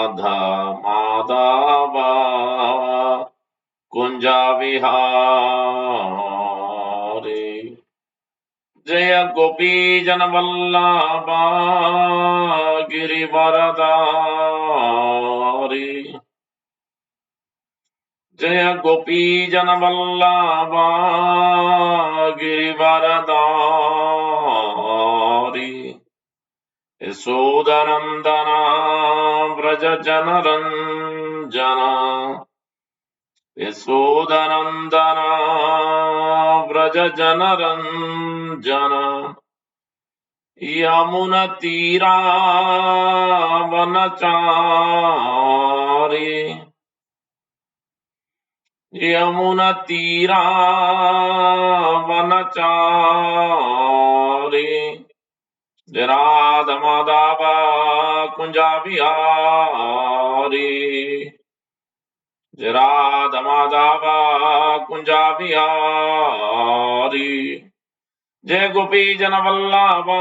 राधा माधव कुंजा विहारी जय गोपी जन वल्लभा गिरिवरधारी जय गोपी जन वल्लभा गिरिवरधारी यशोदनंदना व्रज जनरंजना यशोदनंदना व्रज जनरंजना यमुनतीरा वनचारी यमुनतीरा वनचारी राधा माधव कुंजा बिहारी राधा माधव कुंजा बिहारी जय गोपी जन वल्लभा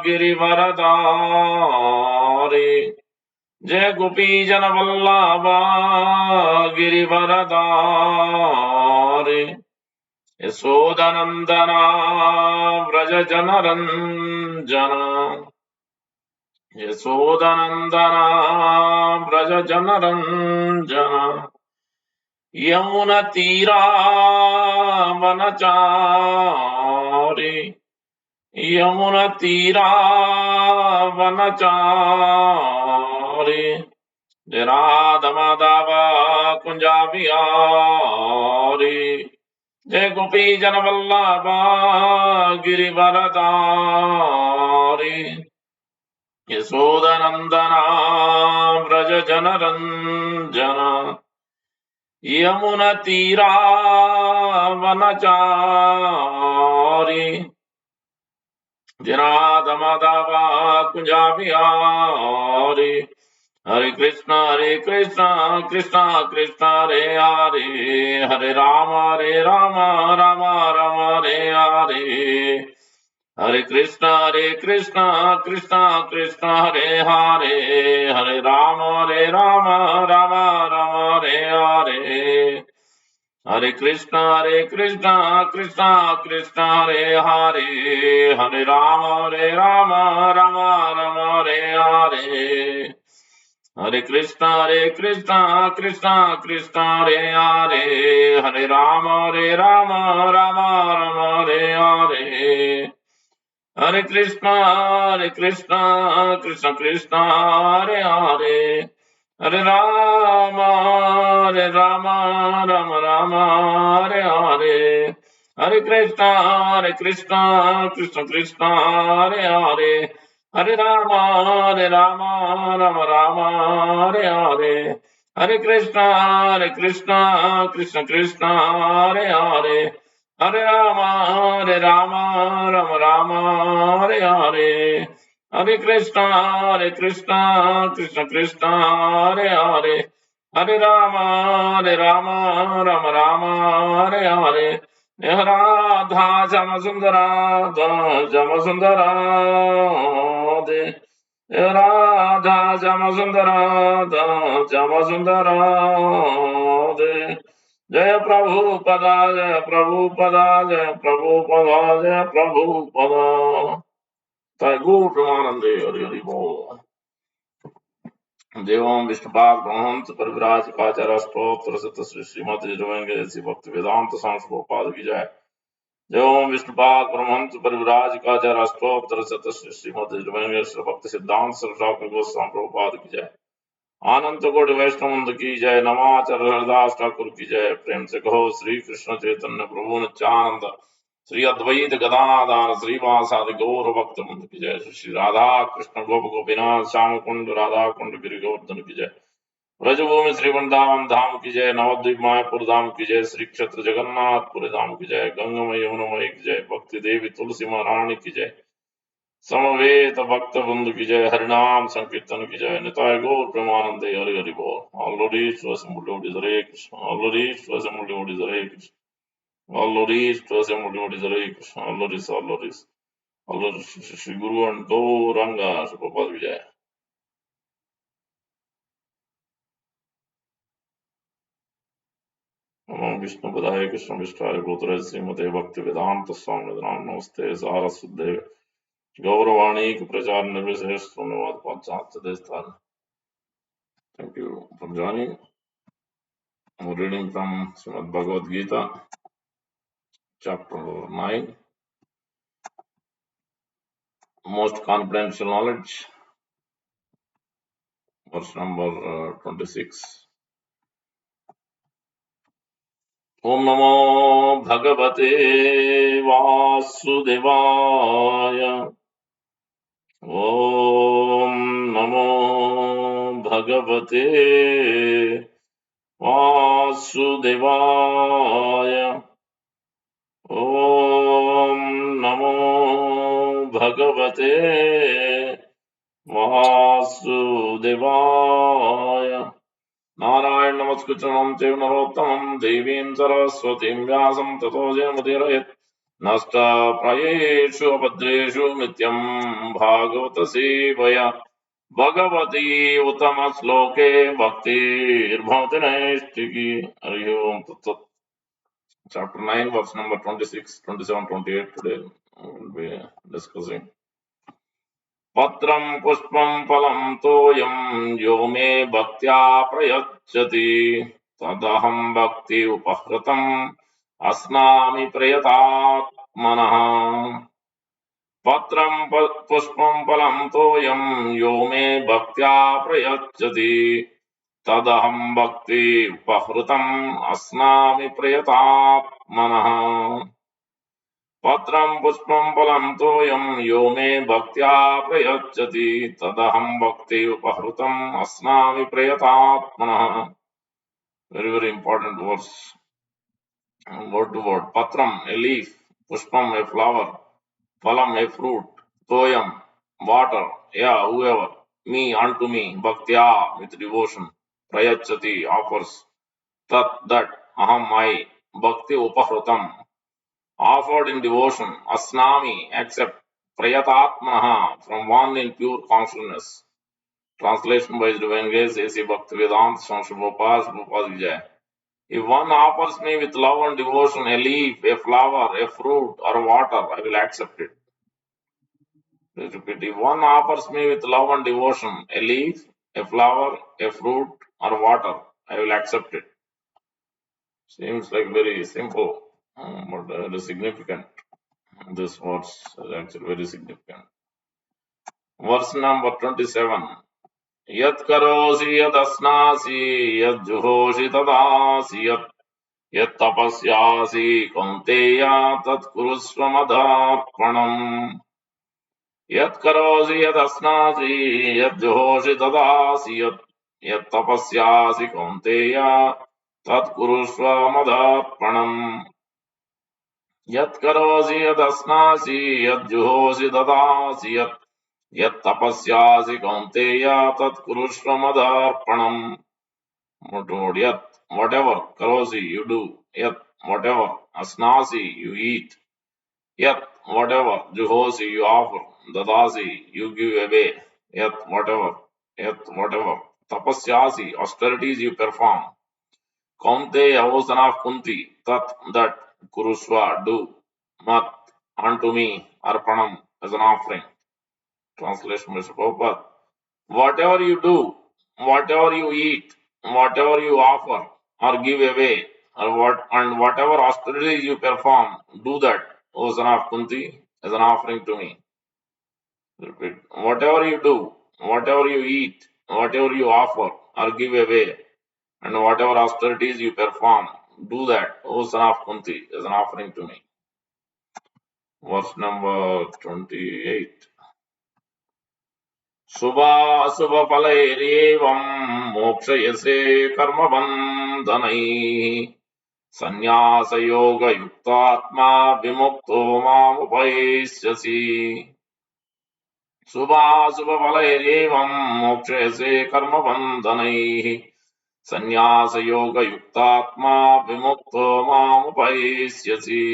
गिरिवरधारी जय गोपी जन वल्लभा गिरिवरधारी यशोदनंदना व्रज जनरंजना यशोदनंदना व्रज जनरंजना यमुनतीरा वनचारी यमुनतीरा वनचारी राधा माधव कुंजा बिहारी जय गोपी जन वल्लभा गिरिवरधारी यशोदनंदना व्रज जनरंजना यमुनतीरा वनचारी राधा माधव कुंजा बिहारी हरे कृष्णा कृष्णा कृष्णा हरे हरे हरे राम राम राम हरे हरे हरे कृष्णा कृष्णा कृष्णा हरे हरे हरे राम राम राम हरे हरे हरे कृष्णा कृष्णा कृष्णा हरे हरे हरे राम राम राम हरे हरे हरे कृष्णा कृष्णा हरे हरे हरे राम राम राम हरे हरे हरे कृष्णा कृष्णा हरे हरे हरे राम राम हरे हरे हरे कृष्णा कृष्णा हरे हरे हरे राम राम हरे हरे हरे कृष्णा कृष्णा हरे हरे हरे राम राम हरे हरे हरे कृष्णा कृष्णा हरे हरे हरे राम राम हरे हरे राधा श्याम सुंदरा दे राधा श्याम सुंदरा दे जय प्रभु पदा जय प्रभु पदा जय प्रभु पदा जय प्रभु पदा तय गौर प्रेमानंदे हरि हरि बोल देवं विष्णुपाद ब्रह्मंस परिव्राज काचार्य स्तोत्र सत श्रीमद जगोएंगे ऐसी भक्ति वेदांत संस्कृत की जाए देवं विष्णुपाद ब्रह्मंस परिव्राज काचार्य स्तोत्र सत श्रीमद जगोएंगे भक्ति सिद्धांत सरस्वती गोस्वामी प्रभुपाद की जाए आनंद कोटि वैष्णव की जय नमाचार्य हरदास ठाकुर की जय प्रेम से कहो श्री कृष्ण चैतन्य प्रभु नित्यानंद श्री अद्वैत गदाधर श्रीवासादि गौर भक्त वृंद की जय श्री राधा कृष्ण गोप गोपीनाथ श्याम कुंड राधा कुंड गिरि गोवर्धन की जय ब्रजभूमि श्री वृंदावन धाम की जय नवद्वीप मायापुर धाम की जय श्री क्षेत्र जगन्नाथपुरी धाम की जय गंगमय यमुनमय की जय भक्ति देवी तुलसी महारानी की जय समवेत भक्त वृंद की जय हरिनाम संकीर्तन की जय निताय गौर प्रेमानंदे हरि हरि बोल ऑलोरीज मुड़ी हरे कृष्ण ऑलोरीज मुड़ी हरे कृष्ण ऑलोरीज मुड़ी हरे कृष्ण ऑलोरीज श्री गुरु गौरंगा सुप्रभात विजय नमो विष्णुपदाय कृष्णविष्टाय गोत्राय श्रीमते भक्तिवेदांत स्वामी नमस्ते सारस्वते गौरवाणी प्रचार निर्विशेष धन्यवाद Panchal. Thank you for joining. I'm reading from Srimad Bhagavad Gita, chapter 9, most confidential knowledge, verse number 26. Om Namo Bhagavate Vasudevaya. Om Namo Bhagavate Vasudevaya. Om Namo Bhagavate Vasudevaya. Narayan Namaskrityanam Dev Narottamam Devim Saraswatim Vyasam Tato Jayamudirayat Nasta Prayeshu Abhadreshu Nityam Bhagavata Sevaya Bhagavati Uttama Sloke Bhakti Bhavati Naistiki. Hari Om Tat Sat. Chapter 9, verse number 26, 27, 28 today we will be discussing. Patram pushpam phalam toyam yo me bhaktya prayachyati tadaham bhakti upahratam asnami prayatmanah. Patram pushpam phalam toyam yo me bhaktya prayachyati tadaham bhakti upahratam asnami prayatmanah. Patram pushpam phalam toyam yo me bhaktya prayachyati tadaham bhakti upahrutam asnami prayatatmanah. Very, very important verse. Word to word. Patram, a leaf. Pushpam, a flower. Phalam, a fruit. Toyam, water. Yeah, whoever. Me, unto me. Bhaktya, with devotion. Prayachyati, offers. Tat, that. Aham, I. Bhakti upahrutam, offered in devotion. Asnami, accept. Prayatatmanaha, from one in pure consciousness. Translation by His Divine Grace, A.C. Bhaktivedanta Swami Prabhupada Vijay. If one offers me with love and devotion a leaf, a flower, a fruit, or water, I will accept it. Please repeat. If one offers me with love and devotion a leaf, a flower, a fruit, or water, I will accept it. Seems like very simple, but very significant. This verse is actually very significant. Verse number 27. Yat karosi yat asnasi yat juhoshi tadasi yat tapasyasi kaunteya tat kurusva madharpanam. Yat karosi yat asnasi yat juhoshi tadasi yat tapasyasi kaunteya tat kurusva madharpanam. Yat karosi yat asnasi yat juhoshi tadasi yat tapasyasi kaunteya tat kurushva madharpanam. Yat, whatever, karosi, you do. Yat, whatever, asnasi, you eat. Yat, whatever, juhosi, you offer. Dadasi, you give away. Yat, whatever. Yat, whatever. Tapasyasi, austerities you perform. Kaunteya, O son of Kunti, tat, that, kurusva, do. Mat, unto me, arpanam, as an offering. Translation, Mr. Prabhupada. Whatever you do, whatever you eat, whatever you offer or give away, and whatever austerities you perform, do that, O son of Kunti, as an offering to me. Repeat. Whatever you do, whatever you eat, whatever you offer or give away, and whatever austerities you perform, do that, O son of Kunti, as an offering to me. Verse number 28. शुभाशुभफलैरेवं मोक्षयसे कर्मबन्धनैः सन्न्यासयोगयुक्तात्मा विमुक्तो मामुपैष्यसि शुभाशुभफलैरेवं मोक्षयसे कर्मबन्धनैः सन्न्यासयोगयुक्तात्मा विमुक्तो मामुपैष्यसि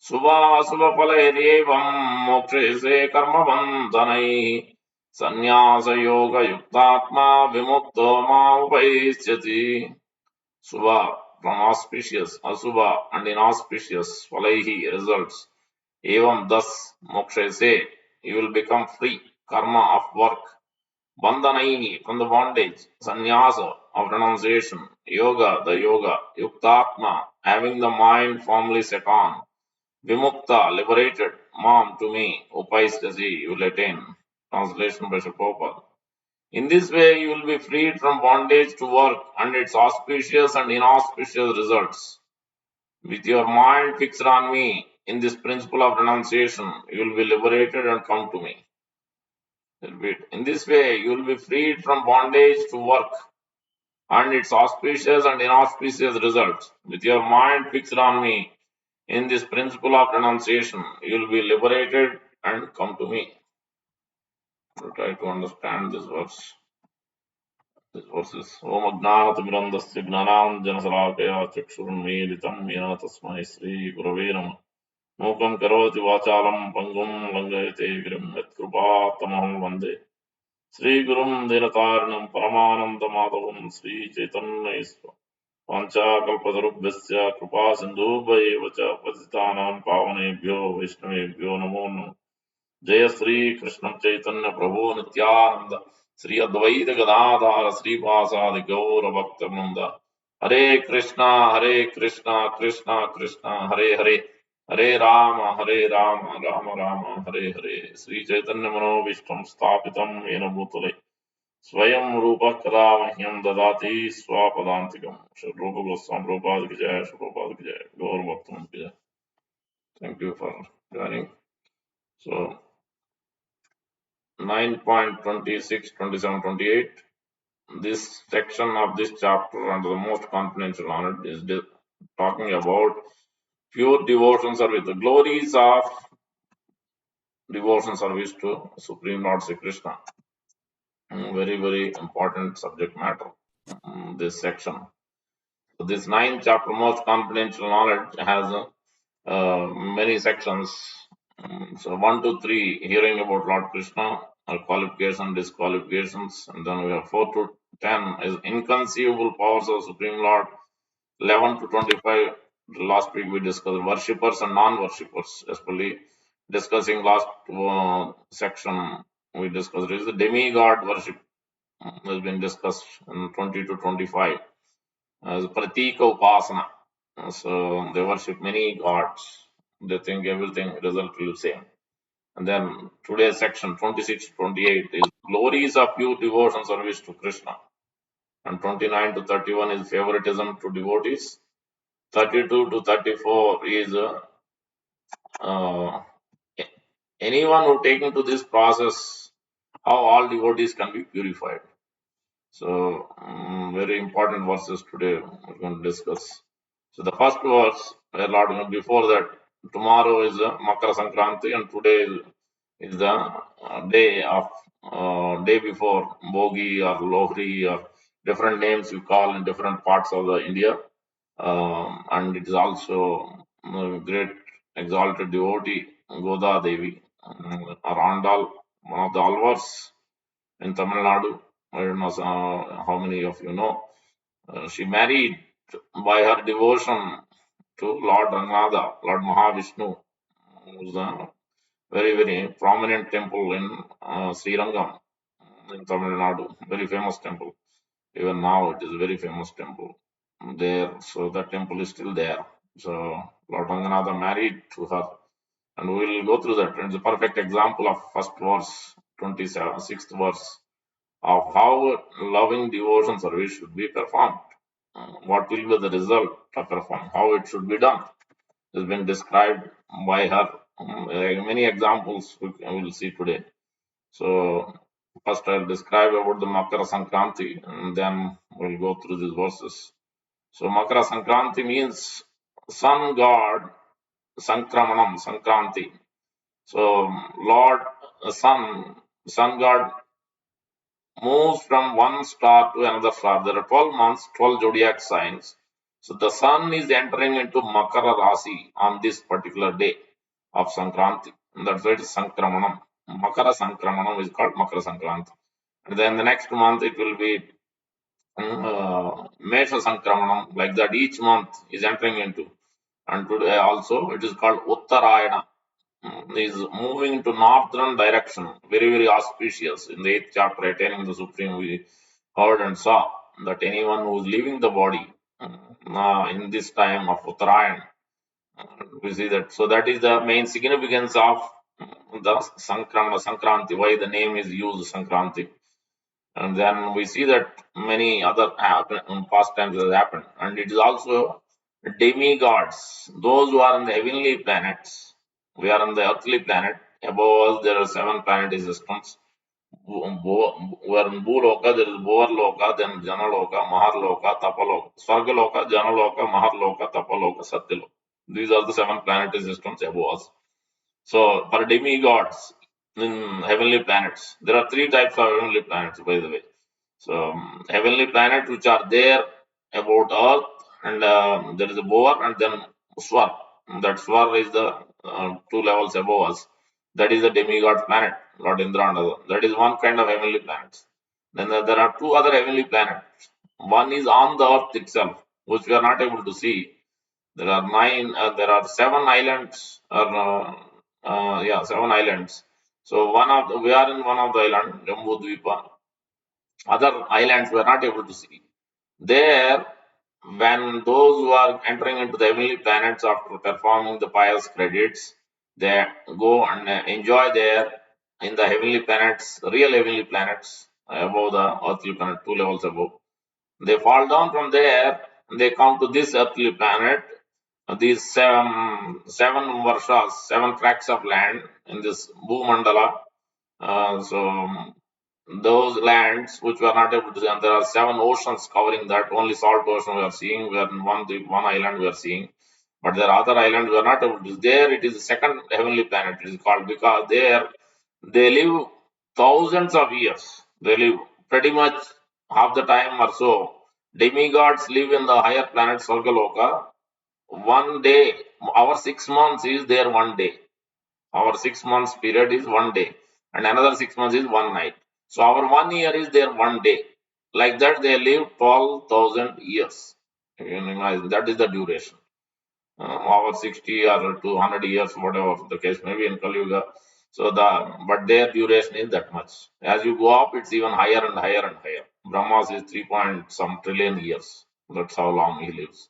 शुभाशुभफलैरेवं मोक्षयसे कर्मबन्धनैः संन्यासयोगयुक्तात्मा विमुक्तो मामुपैष्यति. Shubh, from auspicious, asubha, and inauspicious, falaihi, results. Evam thus, moksha say, you will become free, karma of work, bandhanaihi, from the bondage, sannyasa, of renunciation, yoga, the yoga, yuktatma, having the mind firmly set on, vimukta, liberated, mam, to me, upaistasi, you will attain. Translation by Srila Prabhupada. In this way, you will be freed from bondage to work and its auspicious and inauspicious results. With your mind fixed on me in this principle of renunciation, you will be liberated and come to me. Repeat. In this way, you will be freed from bondage to work and its auspicious and inauspicious results. With your mind fixed on me in this principle of renunciation, you will be liberated and come to me. We'll try to understand this verse. This verse is Om Ajnanatimandasya Gnananjanasalaakaya Chakshurunmilitam Yena Tasmai Sri Gurave Namah Mukam Karoti Vachalam Pangum Langayate Girim Yatkrupatamaham Vande Sri Gurum Dinataranam Paramananda Madhavam Sri Chaitanya Isva Panchakalpatarubhyasya Krupa Sindhubhaivacha Patitanam Pavanebhyo Vaishnavebhyo Namo Namo जय श्री कृष्ण चैतन्य प्रभु नित्यानंद श्री अद्वैत गदाधर श्रीवासादि गौर भक्त वृंद हरे कृष्णा कृष्णा कृष्णा हरे हरे हरे राम राम राम हरे हरे श्री चैतन्य मनोभीष्टं स्थापितं येन भूतले स्वयं रूप कदा मह्यं ददाति स्वपदान्तिकं श्री रूप गोस्वामी प्रभुपाद की जय श्री प्रभुपाद की जय गौर भक्त की जय thank you for joining so 9.26, 27, 28. This section of this chapter under the most confidential knowledge is talking about pure devotion service, the glories of devotion service to Supreme Lord Sri Krishna. Very, very important subject matter, this section. So this 9th chapter, most confidential knowledge, has many sections. So 1 to 3, hearing about Lord Krishna, qualification, disqualifications, and then we have 4 to 10 is inconceivable powers of Supreme Lord. 11 to 25, last week we discussed worshippers and non-worshippers, especially discussing last section we discussed is the demigod worship has been discussed in 20 to 25 as pratika upasana. So they worship many gods. They think everything result will be same. And then today's section 26 to 28 is glories of pure devotion service to Krishna. And 29 to 31 is favoritism to devotees. 32 to 34 is uh, anyone who take into this process, how all devotees can be purified. So, very important verses today we're going to discuss. So, the first verse, Lord, before that, tomorrow is Makara Sankranti, and today is the day before Bogi or Lohri or different names you call in different parts of the India. And it is also a great exalted devotee, Goda Devi, or Andal, one of the Alvars in Tamil Nadu. I don't know how many of you know. She married by her devotion to Lord Ananda, Lord Mahavishnu, who's a very, very prominent temple in Srirangam in Tamil Nadu, very famous temple. Even now it is a very famous temple there. So that temple is still there. So Lord Ranganatha married to her. And we will go through that. It's a perfect example of first verse, 26th verse of how loving devotion service should be performed. What will be the result of perform? How it should be done has been described by her. Many examples we will see today. So first I'll describe about the Makara Sankranti and then we'll go through these verses. So Makara Sankranti means sun god Sankramanam, Sankranti. So Lord sun god moves from one star to another star. There are 12 months, 12 zodiac signs. So the sun is entering into Makara Rasi on this particular day of Sankranti. And that's why it is Sankramanam. Makara Sankramanam is called Makara Sankranti. And then the next month it will be Mesha Sankramanam, like that each month is entering into. And today also it is called Uttarayana, is moving to northern direction, very, very auspicious. In the 8th chapter, attaining the Supreme, we heard and saw that anyone who is leaving the body in this time of Uttarayan, we see that. So that is the main significance of the Sankranti, why the name is used Sankranti. And then we see that many other pastimes has happened. And it is also demigods, those who are in the heavenly planets. We are on the earthly planet. Above us, there are 7 planet systems. We are in Bhuloka, there is Bhuvarloka, then Janaloka, Maharloka, Tapaloka, Swargaloka, Janaloka, Maharloka, Tapaloka, Satyaloka. These are the 7 planetary systems above us. So, for demigods in heavenly planets, there are 3 types of heavenly planets, by the way. So, heavenly planets which are there about Earth, and there is a Boar, and then Swar. That Swar is the 2 levels above us. That is the demigod planet, Lord Indra and other. That is one kind of heavenly planets. Then there are 2 other heavenly planets. One is on the Earth itself, which we are not able to see. There are 7 islands, or yeah, 7 islands. So we are in one of the island, Jambu Dvipa. Other islands we are not able to see. There, when those who are entering into the heavenly planets after performing the pious credits, they go and enjoy there in the heavenly planets, real heavenly planets above the earthly planet, 2 levels above. They fall down from there, they come to this earthly planet. These 7 varshas, 7 tracts of land in this Bhumandala. So those lands which we are not able to see, and there are 7 oceans covering that. Only salt ocean we are seeing. We are in one island we are seeing, but there are other islands we are not able to see. There it is the second heavenly planet. It is called because there they live thousands of years. They live pretty much half the time or so. Demigods live in the higher planet Svargaloka. One day, our 6 months is there one day. Our 6 months period is one day, and another 6 months is one night. So our 1 year is there one day. Like that, they live 12,000 years. You can imagine that is the duration. Our 60 or 200 years, whatever the case may be in Kali Yuga. So but their duration is that much. As you go up, it's even higher and higher and higher. Brahma's is 3 point some trillion years. That's how long he lives.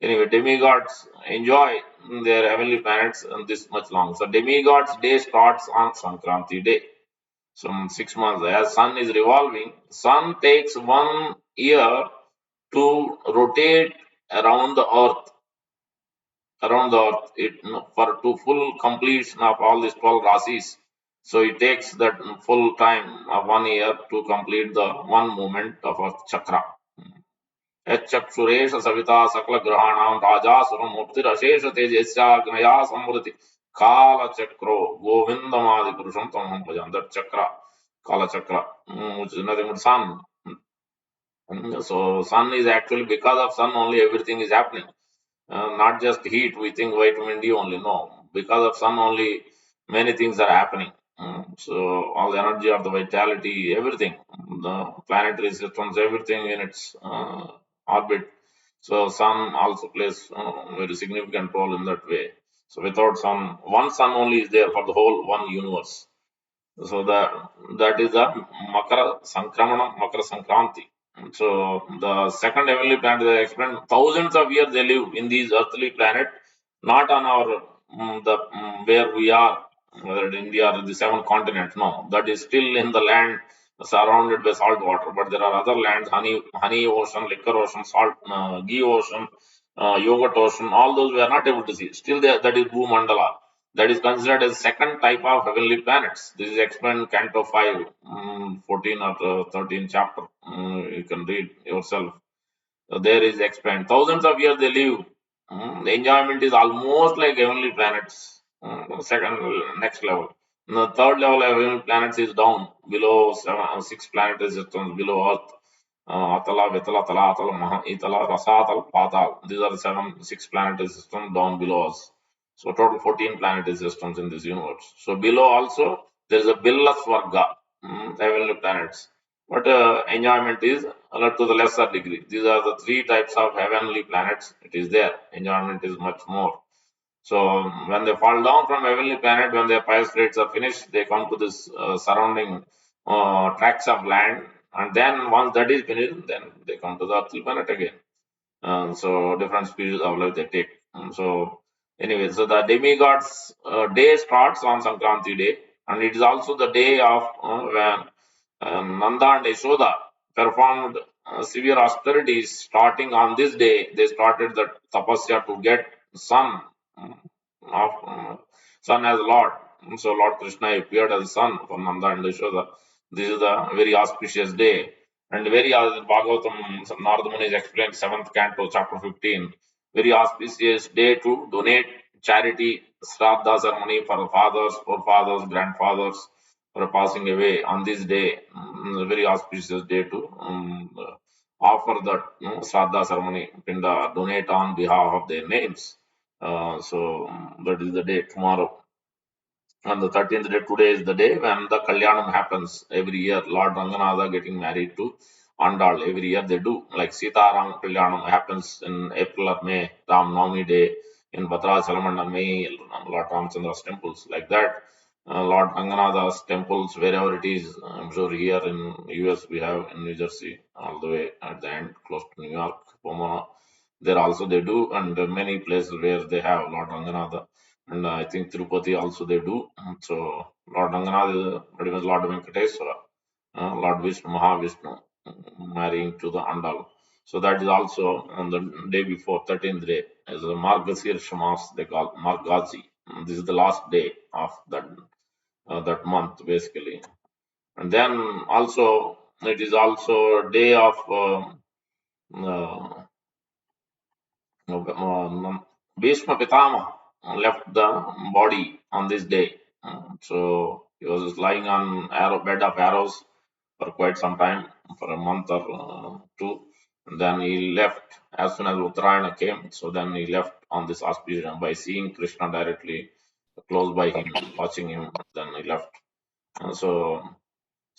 Anyway, demigods enjoy their heavenly planets this much long. So demigods' day starts on Sankranti day. Some 6 months. As sun is revolving, sun takes 1 year to rotate around the earth. Around the earth, for to full completion of all these 12 rasis. So it takes that full time of 1 year to complete the one movement of a chakra. यच्चक्षुरेश सविता सकल ग्रहाणां राजासुरं मुक्तिरशेष तेजस्याग्नया संवृति कालचक्रो गोविंदमादि पुरुषं तमहं भजामि. That chakra, kala chakra, which is nothing but sun. So sun is actually, because of sun only everything is happening. Not just heat, we think vitamin D only. No, because of sun only many things are happening. So all the energy of the vitality, everything, the planetary systems, everything in its orbit. So sun also plays a very significant role in that way. So without sun, one sun only is there for the whole one universe. So that is the Makara Sankranti. So the second heavenly planet, they explained thousands of years they live in these earthly planet, not on our where we are, whether in India or the 7 continents. No, that is still in the land surrounded by salt water. But there are other lands, honey ocean, liquor ocean, salt, ghee ocean, yogurt ocean. All those we are not able to see. Still there, that is Bhumandala. That is considered as second type of heavenly planets. This is explained in Canto 5, 14 or 13 chapter. You can read yourself. So there is explained. Thousands of years they live. The enjoyment is almost like heavenly planets. Second, next level. The third level of heavenly planets is down below 6 planetary systems below Earth. Atala, Vitala, Tala, Atala, Maha, Itala, Rasatal, Patal. These are the 6 planetary systems down below us. So total 14 planetary systems in this universe. So below also there is a Billa Swarga, heavenly planets. But enjoyment is to the lesser degree. These are the three types of heavenly planets. It is there. Enjoyment is much more. So when they fall down from heavenly planet, when their pious grades are finished, they come to this surrounding tracts of land, and then once that is finished, then they come to the earthly planet again. So different species of life they take. So anyway, so the demigods' day starts on Sankranti day, and it is also the day of when Nanda and Yashoda performed severe austerities. Starting on this day, they started the tapasya to get son of son as Lord. So Lord Krishna appeared as son for Nanda and Yashoda. This is the very auspicious day. And very Bhagavatam, Narada Muni is explained, 7th canto, chapter 15. Very auspicious day to donate charity, Shraddha ceremony for fathers, forefathers, grandfathers who are passing away on this day. Very auspicious day to offer that Shraddha ceremony, Pinda, donate on behalf of their names. That is the day tomorrow. On the 13th day, today is the day when the Kalyanam happens every year. Lord Ranganatha getting married to Andal. Every year they do. Like Sitaram Kalyanam happens in April or May, Ram Navami Day in Bhadrachalam and May, Lord Ramchandra's temples. Like that, Lord Ranganatha's temples, wherever it is, I'm sure here in US we have in New Jersey, all the way at the end, close to New York, Pomona. There also they do, and many places where they have Lord Ranganatha. And I think Tirupati also they do. So Lord Ranganath is pretty much Lord Venkateswara, Lord Vishnu, Mahavishnu, marrying to the Andal. So that is also on the day before, 13th day, as a Margasir Mass, they call Margazi. This is the last day of that month, basically. And then also, it is also a day of uh, Bhishma Pitama left the body on this day. So he was lying on bed of arrows for quite some time, for a month or two. And then he left as soon as Uttarayana came. So then he left on this auspicious by seeing Krishna directly close by him, watching him. Then he left. So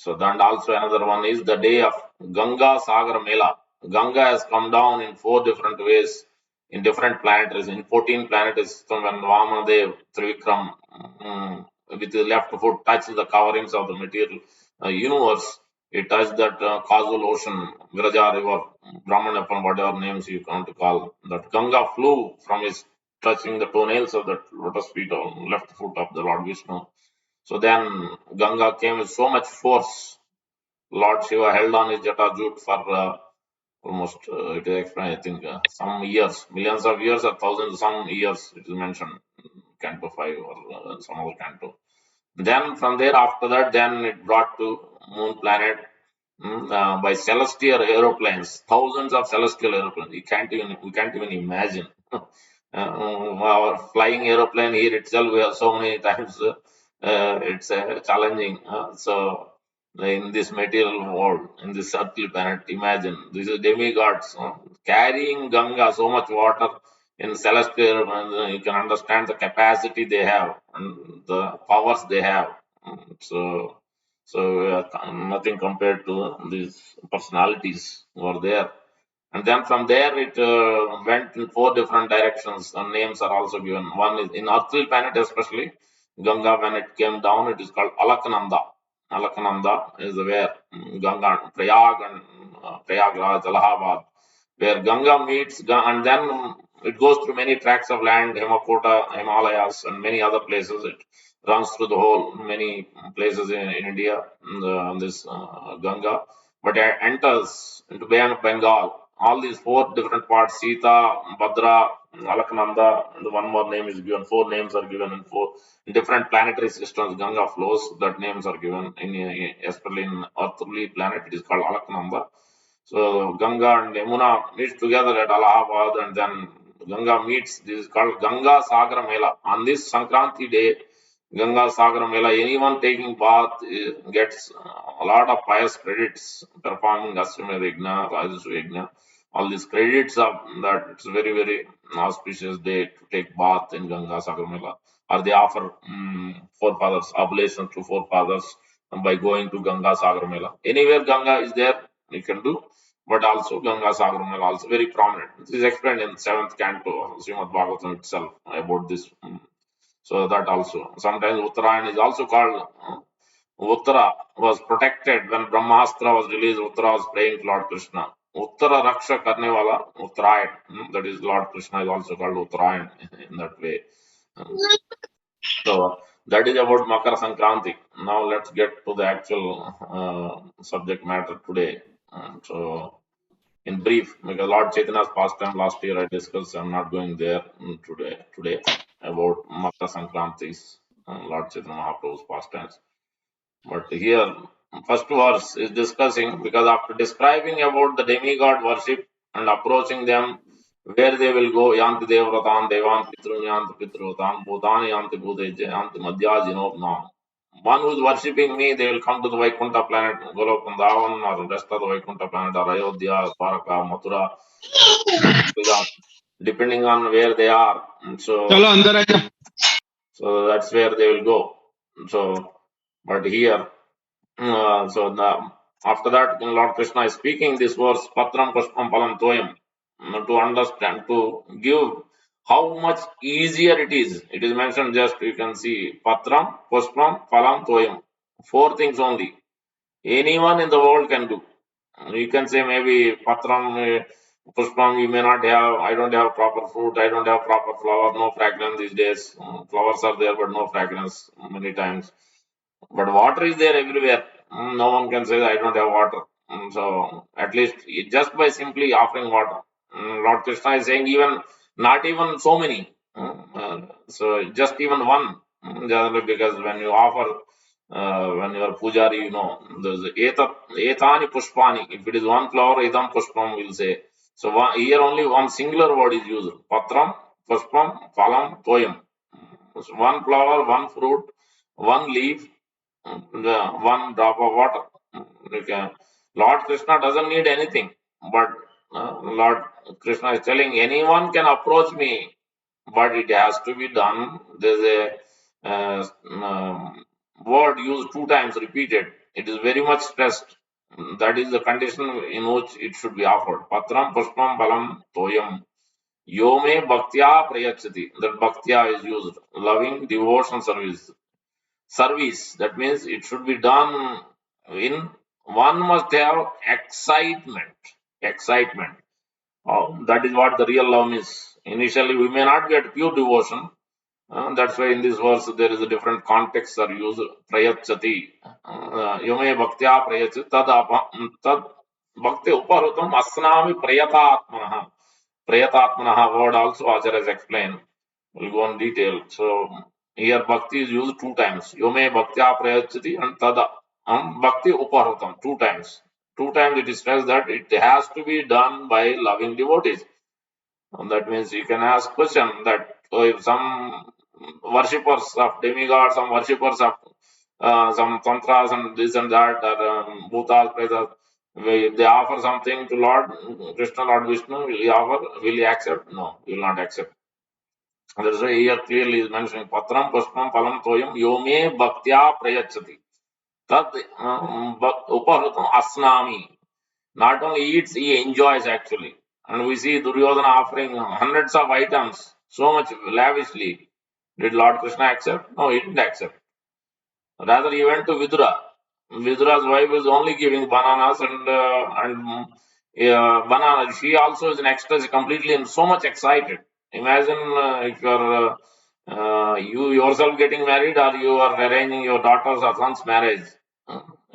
then also another one is the day of Ganga Sagar Mela. Ganga has come down in 4 different ways in different planetaries. In 14 planetaries, so when Vamadev Trivikram with the left foot touched the coverings of the material universe, it touched that causal ocean, Viraja river, Brahmanapam, whatever names you want to call. That Ganga flew from his touching the toenails of the lotus feet or left foot of the Lord Vishnu. So then Ganga came with so much force. Lord Shiva held on his Jata Jut for almost, it is explained, I think, some years, millions of years or thousands, some years, it is mentioned, Canto 5 or some other canto. Then from there, after that, then it brought to moon planet by celestial aeroplanes, thousands of celestial aeroplanes. We can't even imagine. Our flying aeroplane here itself, we have so many times. It's challenging. In this material world, in this earthly planet, imagine this is demigods carrying Ganga, so much water in celestial. You can understand the capacity they have and the powers they have. So nothing compared to these personalities who are there. And then from there, it went in 4 different directions, and names are also given. One is in earthly planet, especially Ganga, when it came down, it is called Alakananda. Alakananda is where Ganga, Prayag and Prayagraj, Allahabad, where Ganga meets, and then it goes through many tracts of land, Hemakota, Himalayas, and many other places. It runs through the whole, many places in India, on this Ganga, but it enters into Bay of Bengal. All these 4 different parts, Sita, Bhadra, Alaknanda, and one more name is given. 4 names are given in 4 different planetary systems. Ganga flows, that names are given. Especially in earthly planet, it is called Alaknanda. So Ganga and Yamuna meets together at Allahabad, and then Ganga meets. This is called Ganga Sagar Mela. On this Sankranti day, Ganga Sagar Mela, anyone taking bath gets a lot of pious credits performing Ashwamedha Yajna, Rajasva Yajna. All these credits of that, it's a very, very auspicious day to take bath in Ganga Sagar Mela. Or they offer forefathers, oblation to forefathers by going to Ganga Sagar Mela. Anywhere Ganga is there, you can do, but also Ganga Sagaram is also very prominent. This is explained in seventh canto of Srimad Bhagavatam itself about this. So that also. Sometimes Uttarayan is also called Uttara was protected when Brahmastra was released. Uttara was praying to Lord Krishna. Uttara Raksha Karne Wala, Uttarayan. That is Lord Krishna is also called Uttarayan in that way. Um, So that is about Makar Sankranti. Now let's get to the actual subject matter today. So in brief, because Lord Chaitanya's pastime last year I discussed, I'm not going there today about Makar Sankranti's Lord Chaitanya Mahaprabhu's pastimes. But here, first verse is discussing because after describing about the demigod worship and approaching them, where they will go, Yanti Devratan, Devan Pitrun Yanti Pitruvatan, Bhutani Yanti Bhuteja, Yanti Madhya Jinopnam. One who is worshipping me, they will come to the Vaikuntha planet, Golokandavan, or rest of the Vaikuntha planet, or Ayodhya, Dwaraka, Mathura, depending on where they are. चलो So, अंदर आ जा so that's where they will go. So, but here so after that, Lord Krishna is speaking this verse, Patram Pushpam Palam Toyam, to understand, to give how much easier it is. It is mentioned just, you can see, Patram, Pushpam, Palam Toyam. Four things only. Anyone in the world can do. You can say maybe Patram, Pushpam, you may not have, I don't have proper fruit, I don't have proper flower, no fragrance these days. Flowers are there, but no fragrance many times, but water is there everywhere. No one can say I don't have water. So at least just by simply offering water, Lord Krishna is saying even not even so many. So just even one. Generally because when you offer, when you are pujari, there's etani pushpani. If it is one flower, edam pushpam will say. So here only one singular word is used. Patram, pushpam, phalam, toyam. So one flower, one fruit, one leaf, one drop of water. Okay. Lord Krishna doesn't need anything, but Lord Krishna is telling anyone can approach me, but it has to be done. There's a word used two times, repeated. It is very much stressed. That is the condition in which it should be offered. Patram pushpam balam toyam. Yome bhaktya prayachati. That bhaktya is used. Loving devotion service. That means it should be done in, one must have excitement. Excitement. That is what the real love means. Initially, we may not get pure devotion. That's why in this verse there is a different context are used. Prayachati. Yume bhaktya prayachati. Tad bhakti uparutam asnami prayatatmanaha. Prayatatmanaha word also Acharya has explained. We'll go on detail. So here bhakti is used two times. Yome bhaktya prayachati and tada bhakti uparutam two times. Two times it is stressed that it has to be done by loving devotees. And that means you can ask question that if some worshippers of demigods, some worshippers of some tantras and this and that, or bhutas, pretas, they offer something to Lord Krishna, Lord Vishnu, will he offer? Will he accept? No, he will not accept. That's why here clearly is mentioning Patram Pushpam Palam Toyam Yome Bhaktya Prayachati. Tad Upahutam Asnami. Not only eats, he enjoys actually. And we see Duryodhana offering hundreds of items, so much lavishly. Did Lord Krishna accept? No, he didn't accept. Rather, he went to Vidura. Vidura's wife is only giving bananas and bananas. She also is in ecstasy, completely and so much excited. Imagine if you yourself getting married or you are arranging your daughter's or son's marriage.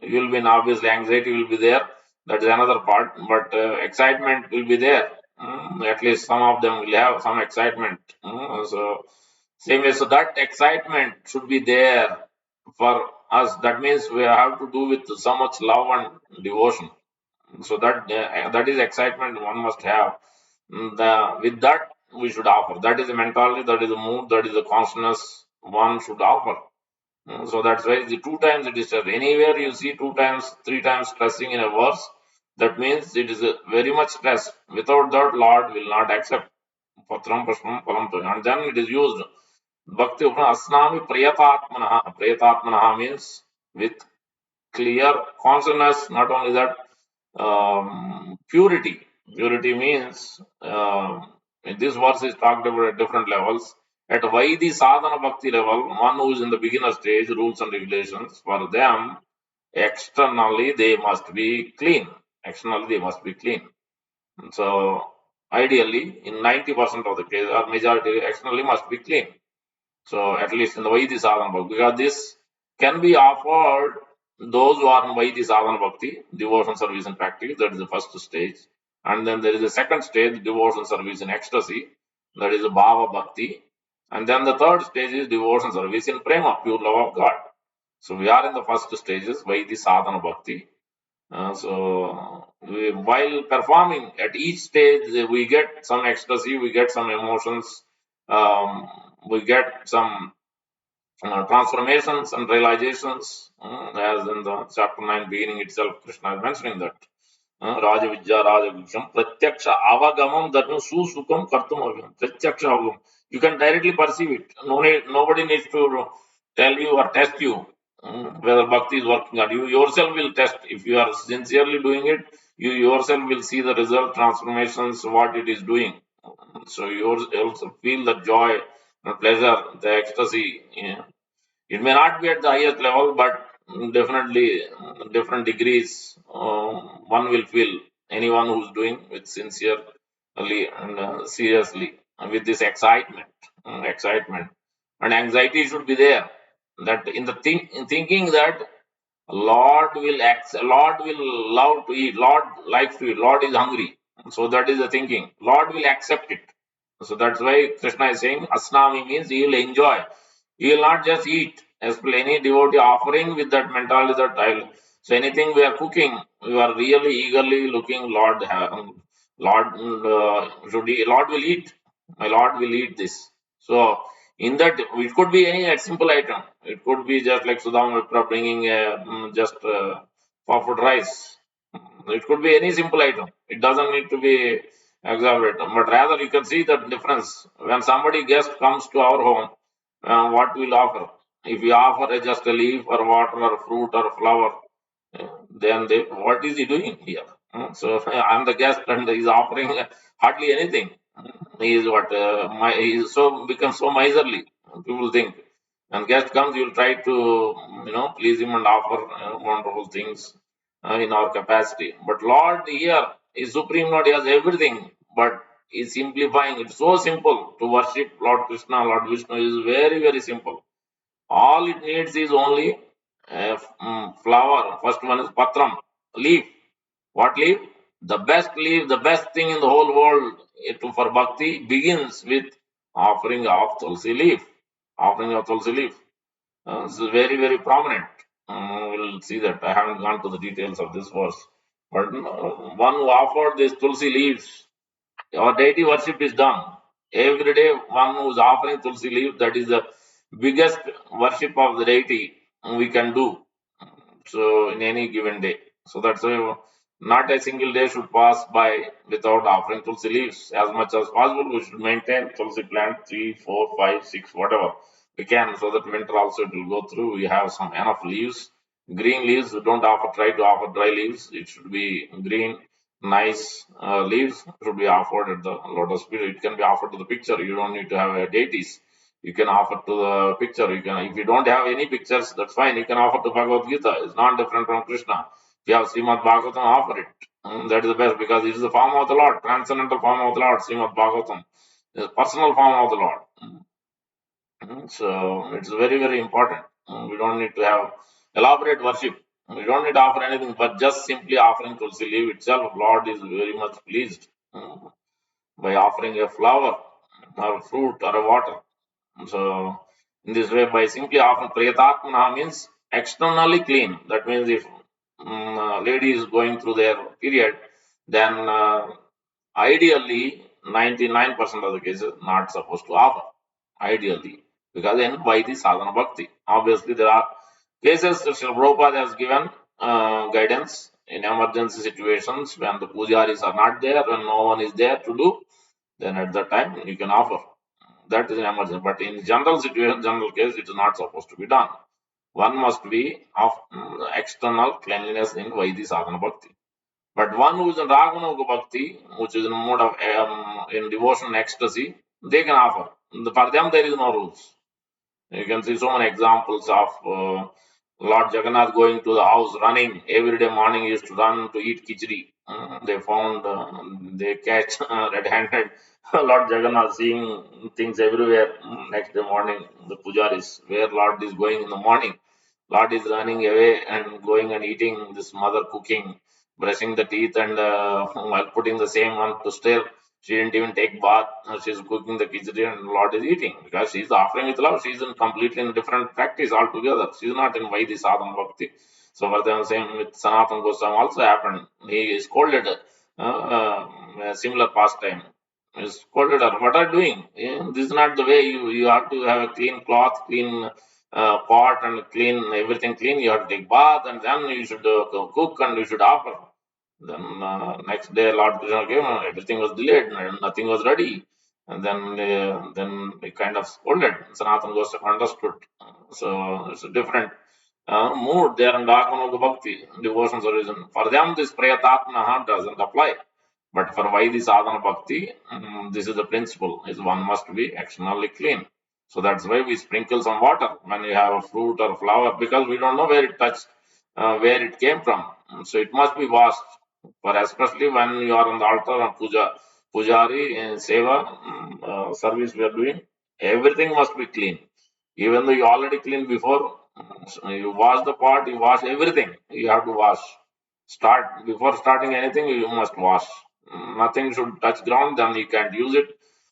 You will be in, obviously anxiety will be there. That is another part, but excitement will be there. At least some of them will have some excitement. So same way, so that excitement should be there for us. That means we have to do with so much love and devotion. So that is excitement one must have. With that we should offer. That is the mentality. That is the mood. That is the consciousness one should offer. So that's why the two times it is said. Anywhere you see two times, three times stressing in a verse, that means it is very much stress. Without that, Lord will not accept. Patram Pushpam Palam Toyam. And then it is used. Bhakti Upana Asnami Prayatatmanaha. Prayatatmanaha means with clear consciousness. Not only that, purity. Purity means in this verse is talked about at different levels. At Vaidhi sadhana bhakti level, one who is in the beginner stage, rules and regulations, for them, externally they must be clean. Externally they must be clean. So ideally, in 90% of the case, or majority, externally must be clean. So at least in the Vaidhi sadhana bhakti, because this can be offered those who are in Vaidhi sadhana bhakti, devotion service and practice, that is the first stage. And then there is a second stage, devotion service in ecstasy, that is a bhava bhakti. And then the third stage is devotion service in prema, pure love of God. So we are in the first stages, Vaidhi sadhana bhakti. While performing at each stage, we get some ecstasy, we get some emotions, um, we get some transformations and realizations, as in the chapter 9 beginning itself, Krishna is mentioning that. Rajavidya, Rajagusham, Pratyaksha Avagamam, that means Susukam Kartum Avim, Pratyaksha Avagam. You can directly perceive it. Nobody needs to tell you or test you whether bhakti is working or you yourself will test. If you are sincerely doing it, you yourself will see the result, transformations, what it is doing. So you also feel the joy, the pleasure, the ecstasy. It may not be at the highest level, but definitely different degrees one will feel. Anyone who's doing with sincerely and seriously, with this excitement and anxiety should be there. That in the in thinking that Lord will love to eat. Lord likes to eat. Lord is hungry. So that is the thinking. Lord will accept it. So that's why Krishna is saying Asnami means he will enjoy. He will not just eat. As per any devotee offering with that mentality that I'll. So anything we are cooking, we are really eagerly looking. Lord, Lord will eat. My Lord will eat this. So in that, it could be any simple item. It could be just like Sudham Vipra bringing just puffed rice. It could be any simple item. It doesn't need to be exorbitant, but rather you can see the difference when somebody guest comes to our home. What we'll offer? If we offer just a leaf or water or fruit or flower, then what is he doing here? So I'm the guest and he's offering hardly anything. He is he is so becomes so miserly. People think. And guest comes, you'll try to please him and offer wonderful things in our capacity. But Lord here is Supreme Lord, he has everything, but he's simplifying. It's so simple to worship Lord Krishna, Lord Vishnu is very, very simple. All it needs is only a flower. First one is patram, leaf. What leaf? The best leaf, the best thing in the whole world for bhakti begins with offering of tulsi leaf. Offering of tulsi leaf. This is very, very prominent. We'll see that. I haven't gone to the details of this verse. But one who offered these tulsi leaves, our deity worship is done. Every day, one who is offering tulsi leaf, that is the biggest worship of the deity we can do. So, in any given day. So, that's why not a single day should pass by without offering tulsi leaves. As much as possible, we should maintain tulsi plant 3, 4, 5, 6, whatever we can, so that winter also it will go through. We have some enough leaves. Green leaves, we don't try to offer dry leaves. It should be green, nice leaves should be offered at the lotus feet. It can be offered to the picture. You don't need to have deities. You can offer to the picture. You can, if you don't have any pictures, that's fine. You can offer to Bhagavad Gita. It's not different from Krishna. If you have Srimad Bhagavatam, offer it. That is the best because it is the form of the Lord, transcendental form of the Lord, Srimad Bhagavatam. It's personal form of the Lord. So it's very, very important. We don't need to have elaborate worship. We don't need to offer anything, but just simply offering Tulsi leaf itself, Lord is very much pleased by offering a flower or fruit or a water. So in this way, by simply offering Priyatatmana means externally clean. That means if a lady is going through their period, then ideally 99% of the cases not supposed to offer. Ideally, because then why the sadhana bhakti? Obviously, there are cases that Srila Prabhupada has given guidance in emergency situations when the pujaris are not there, when no one is there to do, then at that time you can offer. That is an emergency. But in general situation, general case, it is not supposed to be done. One must be of external cleanliness in Vaidhi sadhana bhakti. But one who is in Raganuga Bhakti, which is in mode of in devotion ecstasy, they can offer. For them, there is no rules. You can see so many examples of Lord Jagannath going to the house, running every day morning. He used to run to eat khichdi. They found they catch red-handed Lord Jagannath seeing things everywhere. Next day morning, the pujaris where Lord is going in the morning. Lord is running away and going and eating this mother cooking, brushing the teeth and while putting the same one to stir. She didn't even take bath. She's cooking the khichdi and Lord is eating because she's offering with love. She's in completely in different practice altogether. She's not in Vaidhi sadhana bhakti. So for them, same with Sanatana Goswami also happened. He is scolded a similar pastime. He is scolded her. What are you doing? This is not the way. You have to have a clean cloth, clean pot, and clean everything clean. You have to take bath, and then you should cook and you should offer. Then next day, Lord Krishna came, everything was delayed, and nothing was ready. And then he kind of scolded. Sanatana Goswami understood. So it's a different mood there in Dhakanoga Bhakti, devotions origin. For them, this Prayatatmana doesn't apply. But for Vaidhi Sadhana Bhakti, this is the principle, is one must be externally clean. So that's why we sprinkle some water when you have a fruit or flower, because we don't know where it touched, where it came from. So it must be washed. For especially when you are on the altar and pujari, seva, service we are doing, everything must be clean. Even though you already cleaned before, so you wash the pot, you wash everything. You have to wash. Start before starting anything, you must wash. Nothing should touch ground, then you can't use it.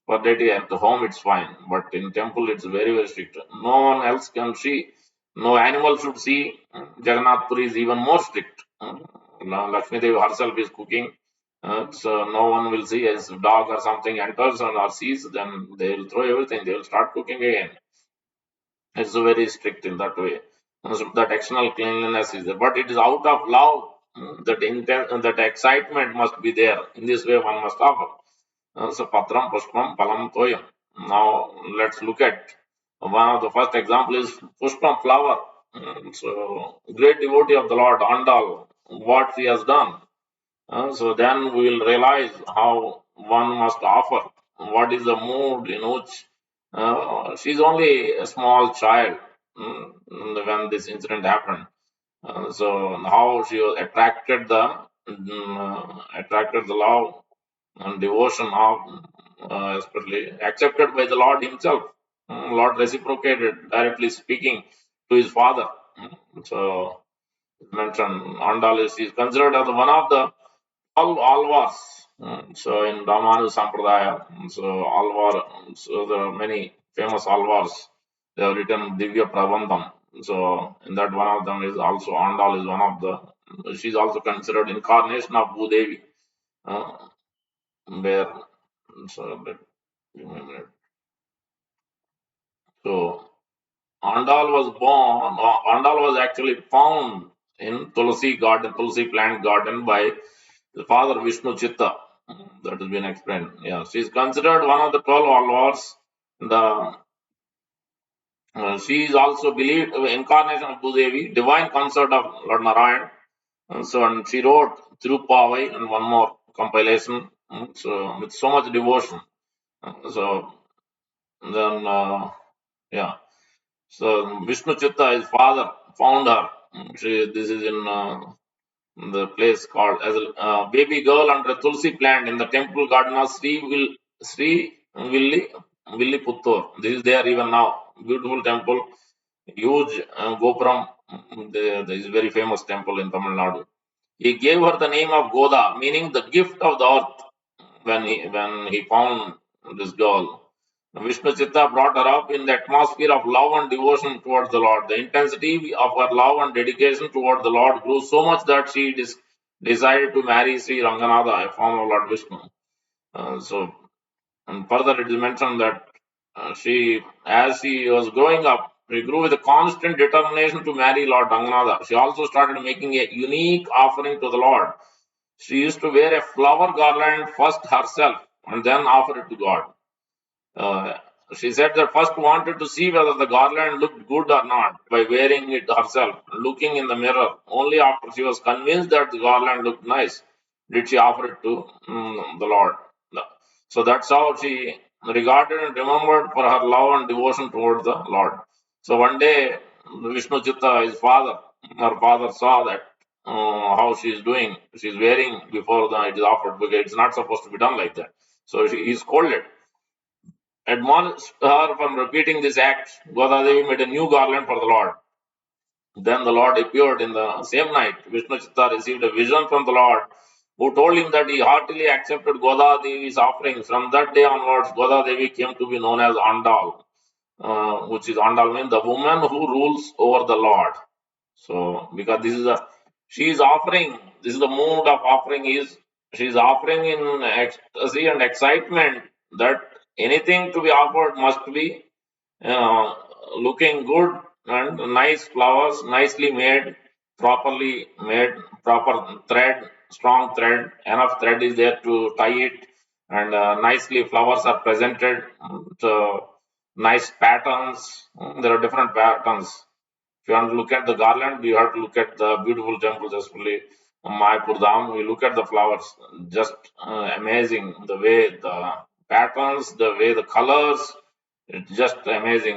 For that, at the home it's fine, but in temple it's very very strict. No one else can see. No animal should see. Jagannath Puri is even more strict. Now Lakshmi Devi herself is cooking, so no one will see. As a dog or something enters or sees, then they will throw everything. They will start cooking again. It's very strict in that way. So that external cleanliness is there, but it is out of love. That intent, that excitement must be there. In this way, one must offer. So patram pushpam palam toyam. Now let's look at one of the first example is pushpam flower. So great devotee of the Lord Andal, what he has done. So then we will realize how one must offer. What is the mood in which she's only a small child when this incident happened. So how she was attracted the love and devotion of, especially accepted by the Lord Himself. Lord reciprocated, directly speaking to His Father. So mentioned Andal is considered as one of the Alvars. So in Ramanu Sampradaya, so Alvar, so there are many famous Alvars. They have written Divya Prabandham. So in that one of them is also Andal is one of the. She's also considered incarnation of Bhudevi. Uh, where so give me a minute. So Andal was born. Andal was actually found in Tulsi garden, Tulsi plant garden by the father Vishnu Chitta. That has been explained. Yeah, she is considered one of the 12 Alvars. The she is also believed incarnation of Bhudevi, divine consort of Lord Narayan. So and she wrote Tirupavai and one more compilation. So with so much devotion. So then yeah. So Vishnu Chitta, his father, found her. This is in the place called as a baby girl under a tulsi plant in the temple garden of Sri Villi Puttur. This is there even now. Beautiful temple, huge Gopuram. There is very famous temple in Tamil Nadu. He gave her the name of Goda, meaning the gift of the earth. When he found this girl, Vishnu Chitta brought her up in the atmosphere of love and devotion towards the Lord. The intensity of her love and dedication towards the Lord grew so much that she decided to marry Sri Ranganatha, a form of Lord Vishnu. So, and further it is mentioned that as she was growing up, she grew with a constant determination to marry Lord Ranganatha. She also started making a unique offering to the Lord. She used to wear a flower garland first herself and then offer it to God. Uh, she said that first wanted to see whether the garland looked good or not by wearing it herself, looking in the mirror. Only after she was convinced that the garland looked nice, did she offer it to the Lord. So that's how she regarded and remembered for her love and devotion toward the Lord. So one day, Vishnu Chitta, his father, her father saw that how she is doing. She is wearing before it is offered because it's not supposed to be done like that. So he scolded, admonished her from repeating this act. Godadevi made a new garland for the Lord. Then the Lord appeared in the same night. Vishnu Chitta received a vision from the Lord, who told him that he heartily accepted Goda Devi's offerings. From that day onwards, Goda Devi came to be known as Andal, which is Andal means the woman who rules over the Lord. So, because this is a she is offering, this is the mood of offering is she is offering in ecstasy and excitement that anything to be offered must be uh, looking good and nice flowers, nicely made, properly made, proper thread, strong thread, enough thread is there to tie it, and nicely flowers are presented, nice patterns. There are different patterns. If you want to look at the garland, you have to look at the beautiful temples, especially Mayapur Dham. You look at the flowers, just amazing the way the patterns, the way the colors, it's just amazing.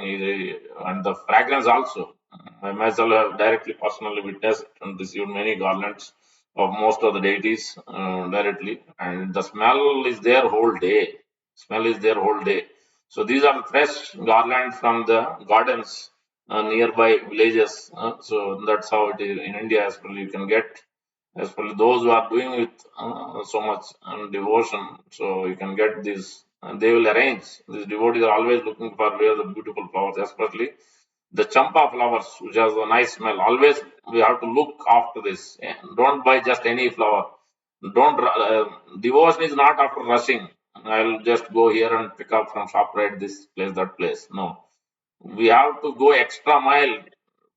And the fragrance also. I myself have directly, personally witnessed and received many garlands of most of the deities directly, and the smell is there whole day. Smell is there whole day. So these are fresh garlands from the gardens nearby villages. So that's how it is in India. As well, you can get, as well those who are doing with so much devotion. So you can get this. And they will arrange. These devotees are always looking for where the beautiful flowers, especially the champa flowers, which has a nice smell. Always we have to look after this. Don't buy just any flower. Don't devotion is not after rushing. I'll just go here and pick up from shop right this place, that place. No, we have to go extra mile,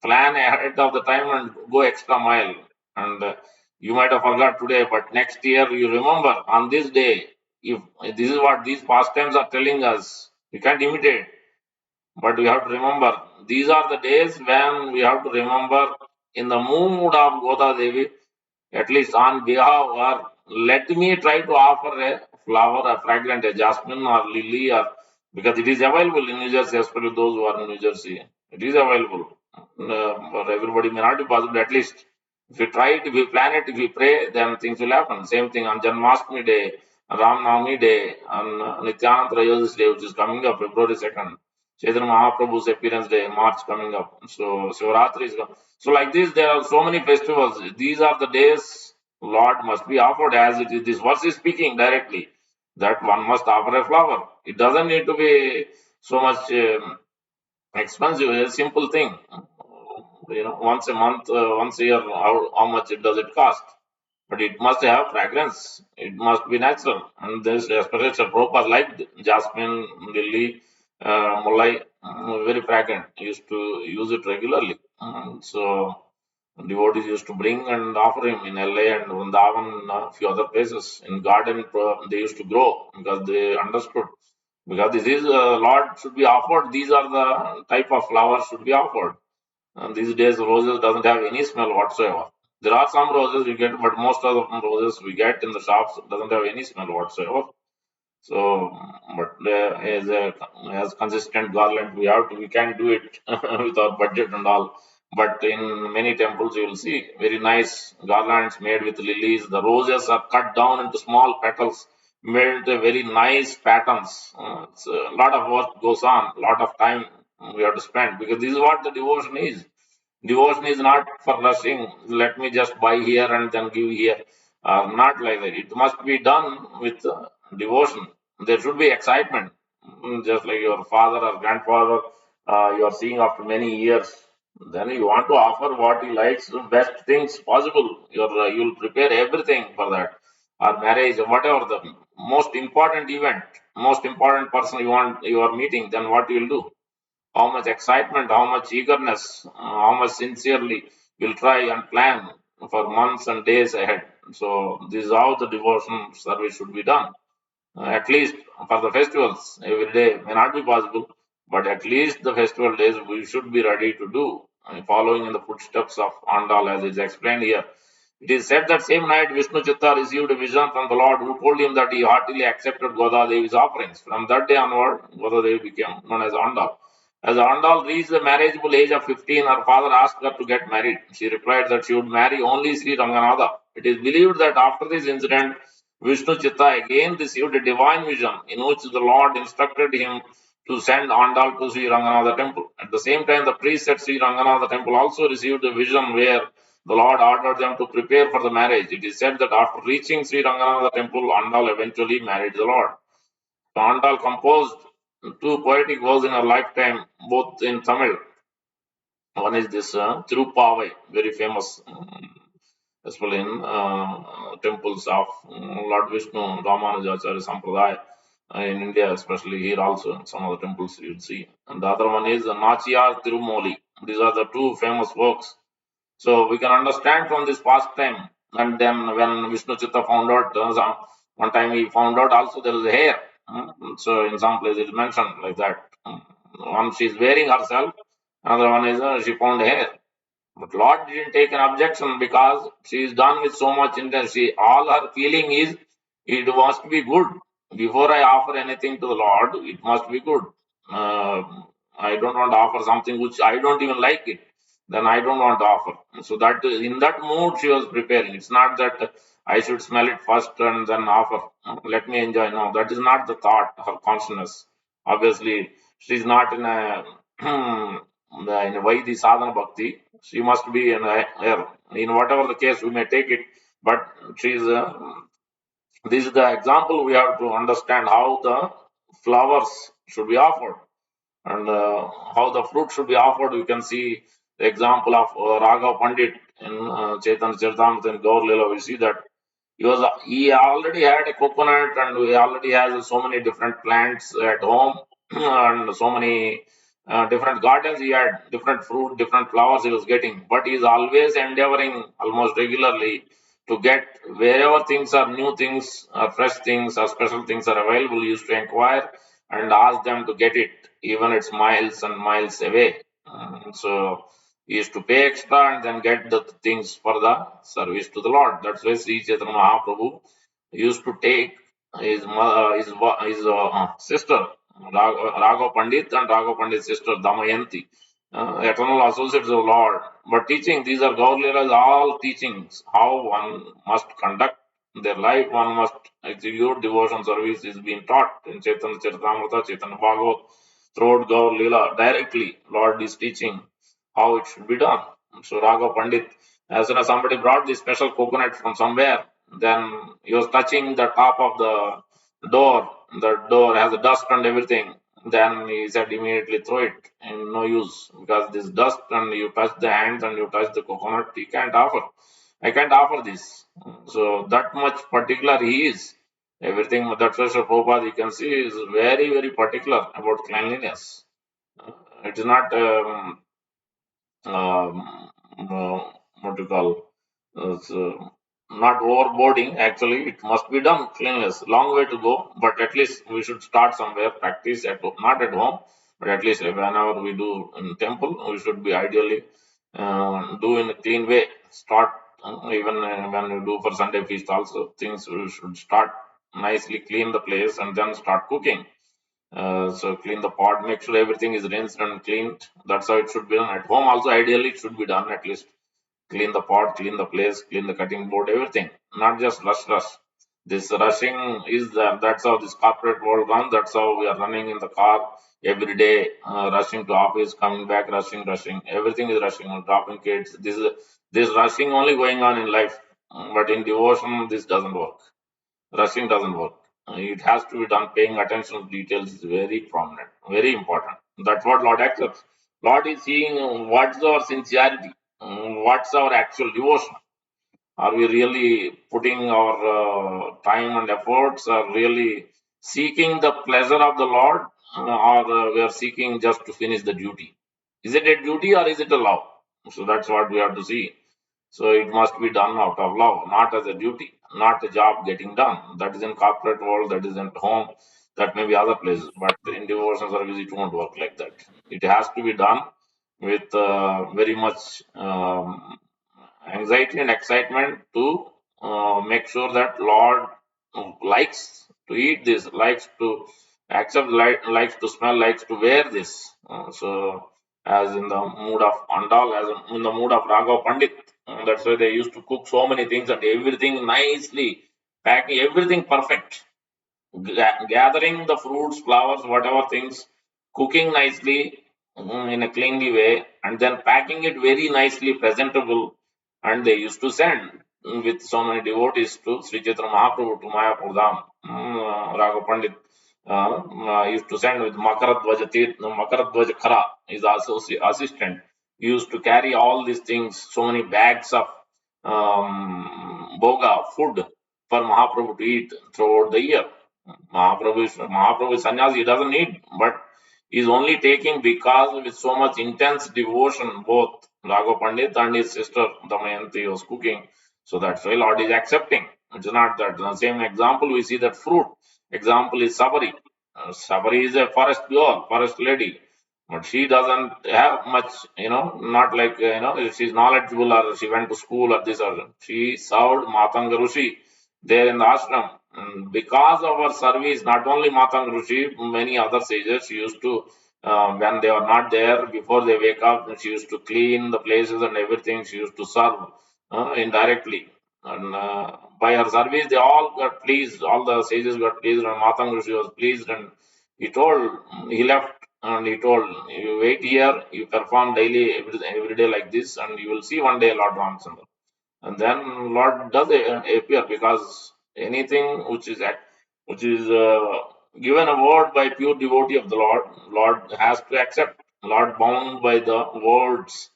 plan ahead of the time and go extra mile. And you might have forgot today, but next year you remember on this day. If this is what these pastimes are telling us, we can't imitate, but we have to remember these are the days when we have to remember in the mood of Goda Devi, at least on behalf, or let me try to offer a flower, a fragrant, a jasmine or lily, or because it is available in New Jersey, especially those who are in New Jersey. It is available. For everybody may not be possible. At least if we try it, if we plan it, if we pray, then things will happen. Same thing on Janmashtami Day, Ram Navami Day, on Nityananda Trayodashi Day, which is coming up February 2nd. Chaitanya Mahaprabhu's appearance day, March coming up. So Shivaratri is coming. So like this, there are so many festivals. These are the days Lord must be offered, as it is. This verse is speaking directly that one must offer a flower. It doesn't need to be so much expensive. It's a simple thing. Once a month, once a year, how much does it cost? But it must have fragrance. It must be natural. And this, especially Prabhupada like jasmine, lily, mulai, very fragrant. He used to use it regularly. So devotees used to bring and offer him in LA and Vrindavan and a few other places. In garden, they used to grow because they understood. Because this is Lord should be offered. These are the type of flowers should be offered. And these days, roses doesn't have any smell whatsoever. There are some roses we get, but most of the roses we get in the shops doesn't have any smell whatsoever. So, but as consistent garland, we can do it with our budget and all. But in many temples, you will see very nice garlands made with lilies. The roses are cut down into small petals, made into very nice patterns. It's a lot of work goes on, a lot of time we have to spend because this is what the devotion is. Devotion is not for rushing. Let me just buy here and then give here. Not like that. It must be done with devotion. There should be excitement. Just like your father or grandfather, you are seeing after many years. Then you want to offer what he likes, the best things possible. You'll prepare everything for that, or marriage, or whatever the most important event, most important person you are meeting. Then what you will do? How much excitement, how much eagerness, how much sincerely we'll try and plan for months and days ahead. So this is how the devotion service should be done. At least for the festivals, every day may not be possible, but at least the festival days we should be ready to do, following in the footsteps of Andal as is explained here. It is said that same night Vishnu Chitta received a vision from the Lord who told him that he heartily accepted Goda Devi's offerings. From that day onward, Goda Devi became known as Andal. As Andal reached the marriageable age of 15, her father asked her to get married. She replied that she would marry only Sri Ranganatha. It is believed that after this incident, Vishnu Chitta again received a divine vision in which the Lord instructed him to send Andal to Sri Ranganatha temple. At the same time, the priests at Sri Ranganatha temple also received a vision where the Lord ordered them to prepare for the marriage. It is said that after reaching Sri Ranganatha temple, Andal eventually married the Lord. So Andal composed two poetic works in her lifetime, both in Tamil. One is this Tirupavai, very famous, especially in temples of Lord Vishnu, Ramanujacharya Sampradaya. In India, especially here also, in some of the temples you'd see. And the other one is Nachiyar Tirumoli. These are the two famous works. So we can understand from this past time. And then when Vishnu Chitta found out, one time he found out also there is a hair. So in some places it's mentioned like that. One she is wearing herself, another one is she found hair. But Lord didn't take an objection because she is done with so much intensity. All her feeling is it must be good. Before I offer anything to the Lord, it must be good. Uh, I don't want to offer something which I don't even like it. Then I don't want to offer. So that in that mood she was preparing. It's not that I should smell it first and then offer. Let me enjoy. No, that is not the thought. Her consciousness. Obviously, she's not in a in a Vaidhi sadhana bhakti. She must be in whatever the case we may take it. But she's this is the example we have to understand how the flowers should be offered and how the fruit should be offered. You can see the example of Raghav Pandit in Chaitanya Charitamrita in Gaur Leela. We see that he already had a coconut and he already has so many different plants at home and so many different gardens. He had different fruit, different flowers he was getting, but he is always endeavoring almost regularly to get wherever things are new things, or fresh things, or special things are available. He used to inquire and ask them to get it, even it's miles and miles away. So he used to pay extra and then get the things for the service to the Lord. That's why Sri Chaitanya Mahaprabhu used to take his sister Raghav Pandit and Raghav Pandit's sister Damayanti, eternal associates of the Lord. But teaching, these are Gaur Leelas, all teachings, how one must conduct their life, one must execute devotion service is being taught in Chaitanya Charitamrita, Chaitanya Bhagavat, throughout Gaur Leela. Directly, Lord is teaching how it should be done. So Raghav Pandit, as soon as somebody brought this special coconut from somewhere, then he was touching the top of the door. The door has dust and everything. Then he said immediately throw it and no use because this dust and you touch the hands and you touch the coconut, he can't offer. I can't offer this. So that much particular he is. Everything that Sri Prabhupada you can see is very, very particular about cleanliness. It is not what you call so not overboarding. Actually, it must be done cleanliness. Long way to go, but at least we should start somewhere. Practice at not at home, but at least whenever we do in temple, we should be ideally do in a clean way. Start even when you do for Sunday feast also. Things we should start nicely, clean the place, and then start cooking. So clean the pot, make sure everything is rinsed and cleaned. That's how it should be done at home. Also, ideally, it should be done at least. Clean the pot, clean the place, clean the cutting board, everything. Not just rush. This rushing is that's how this corporate world runs. That's how we are running in the car every day, rushing to office, coming back, rushing. Everything is rushing. Dropping kids. This rushing only going on in life, but in devotion, this doesn't work. Rushing doesn't work. It has to be done. Paying attention to details is very prominent, very important. That's what Lord accepts. Lord is seeing what's our sincerity, what's our actual devotion. Are we really putting our time and efforts? Are really seeking the pleasure of the Lord, or we are seeking just to finish the duty? Is it a duty or is it a love? So that's what we have to see. So it must be done out of love, not as a duty, not a job getting done. That is in corporate world, that is at home, that may be other places. But in devotion service, it won't work like that. It has to be done with very much anxiety and excitement to make sure that Lord likes to eat this, likes to accept, likes to smell, likes to wear this. So, as in the mood of Andal, as in the mood of Raghav Pandit, that's why they used to cook so many things and everything nicely, packing everything perfect, gathering the fruits, flowers, whatever things, cooking nicely in a cleanly way, and then packing it very nicely, presentable. And they used to send with so many devotees to Sri Chaitanya Mahaprabhu to Mayapur Dham. Raghav Pandit used to send with Makaradvaja Khara, his assistant. He used to carry all these things, so many bags of boga, food for Mahaprabhu to eat throughout the year. Mahaprabhu is sannyasi, he doesn't need, but he's only taking because with so much intense devotion, both Raghav Pandit and his sister Damayanti was cooking. So that's why Lord is accepting. It's not that. The same example, we see that fruit. Example is Sabari. Sabari is a forest girl, forest lady. But she doesn't have much, not like, she's knowledgeable or she went to school or this or that. She served Matanga Rishi there in the ashram. And because of her service, not only Matanga Rishi, many other sages, she used to, when they were not there, before they wake up, she used to clean the places and everything. She used to serve indirectly. And by her service, they all got pleased. All the sages got pleased, and Matanga Rishi was pleased. And he told, he left and he told, you wait here, you perform daily, every day like this, and you will see one day Lord Ramchandra. And then Lord does appear because anything which is given a word by pure devotee of the Lord has to accept. Lord bound by the words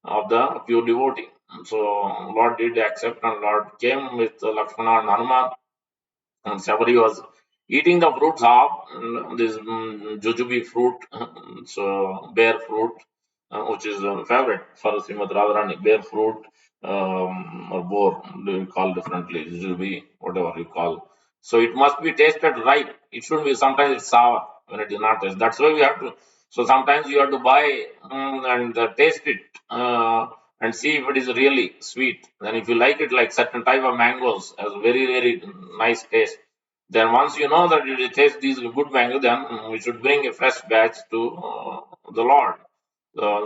of the pure devotee. So Lord did accept, and Lord came with Lakshmana and Hanuman, and Sabari was eating the fruits of this jujube fruit, so bear fruit, which is a favorite for Srimad Radharani, bear fruit or boar, you call differently, jujube, whatever you call. So it must be tasted ripe. It should be, sometimes it's sour when it is not tasted. That's why we have to, so sometimes you have to buy and taste it. And see if it is really sweet. Then, if you like it, like certain type of mangoes, has very very nice taste. Then, once you know that it tastes these good mango, then we should bring a fresh batch to the Lord.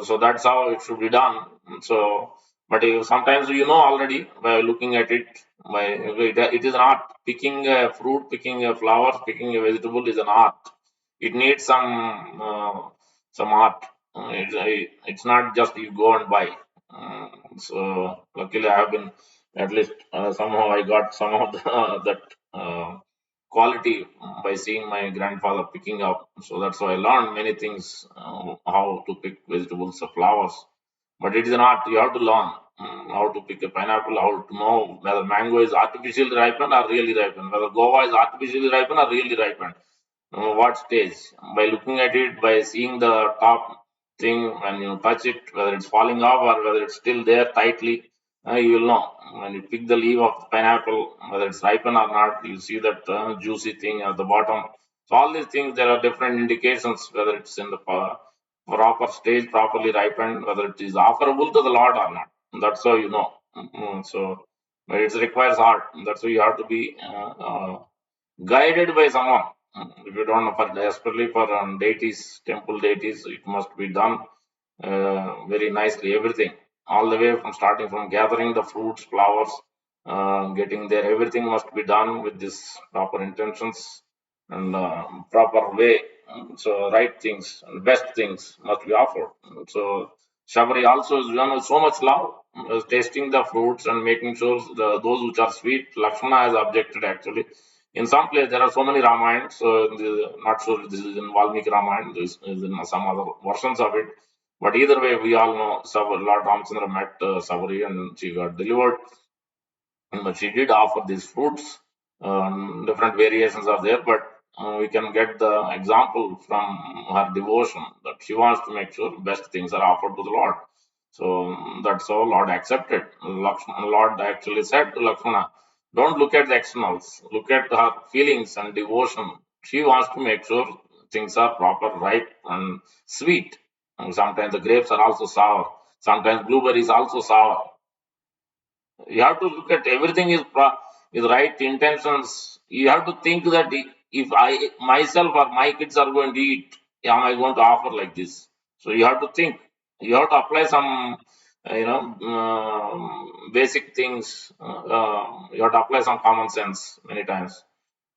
So that's how it should be done. So, but if sometimes you know already by looking at it, it is an art. Picking a fruit, picking a flower, picking a vegetable is an art. It needs some art. It's not just you go and buy. So luckily, I have been, at least somehow I got some of that quality by seeing my grandfather picking up. So that's why I learned many things, how to pick vegetables or flowers. But it is an art. You have to learn how to pick a pineapple, how to know whether mango is artificially ripened or really ripened, whether guava is artificially ripened or really ripened. What stage? By looking at it, by seeing the top thing, when you touch it, whether it's falling off or whether it's still there tightly, you will know. When you pick the leaf of the pineapple, whether it's ripen or not, you see that juicy thing at the bottom. So all these things, there are different indications whether it's in the proper stage, properly ripened, whether it is offerable to the Lord or not. That's how you know. So, but it requires art. That's why you have to be guided by someone. If you don't know, especially for deities, temple deities, it must be done very nicely. Everything, all the way from starting from gathering the fruits, flowers, getting there, everything must be done with this proper intentions and proper way. So right things, and best things must be offered. So Shabari also is done with so much love, tasting the fruits and making sure those which are sweet. Lakshmana has objected actually. In some place there are so many Ramayans, so not sure if this is in Valmiki Ramayana, this is in some other versions of it. But either way, we all know Lord Ramchandra met Sabari and she got delivered. But she did offer these fruits. Different variations are there, but we can get the example from her devotion that she wants to make sure best things are offered to the Lord. So that's how Lord accepted. Lord actually said to Lakshmana, don't look at the externals, look at her feelings and devotion. She wants to make sure things are proper, ripe, and sweet. And sometimes the grapes are also sour. Sometimes blueberries also sour. You have to look at everything is right intentions. You have to think that if I myself or my kids are going to eat, am I going to offer like this? So you have to think. You have to apply some basic things. You have to apply some common sense many times.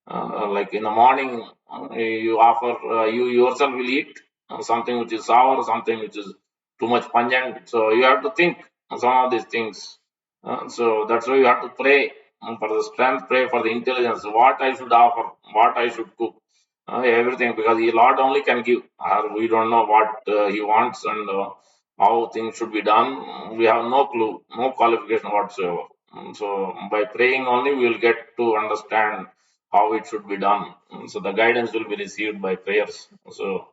Like in the morning, you offer, you yourself will eat something which is sour, something which is too much pungent. So you have to think some of these things. So that's why you have to pray for the strength, pray for the intelligence, what I should offer, what I should cook, everything, because the Lord only can give. We don't know what He wants and how things should be done. We have no clue, no qualification whatsoever. So by praying only, we will get to understand how it should be done. So the guidance will be received by prayers. So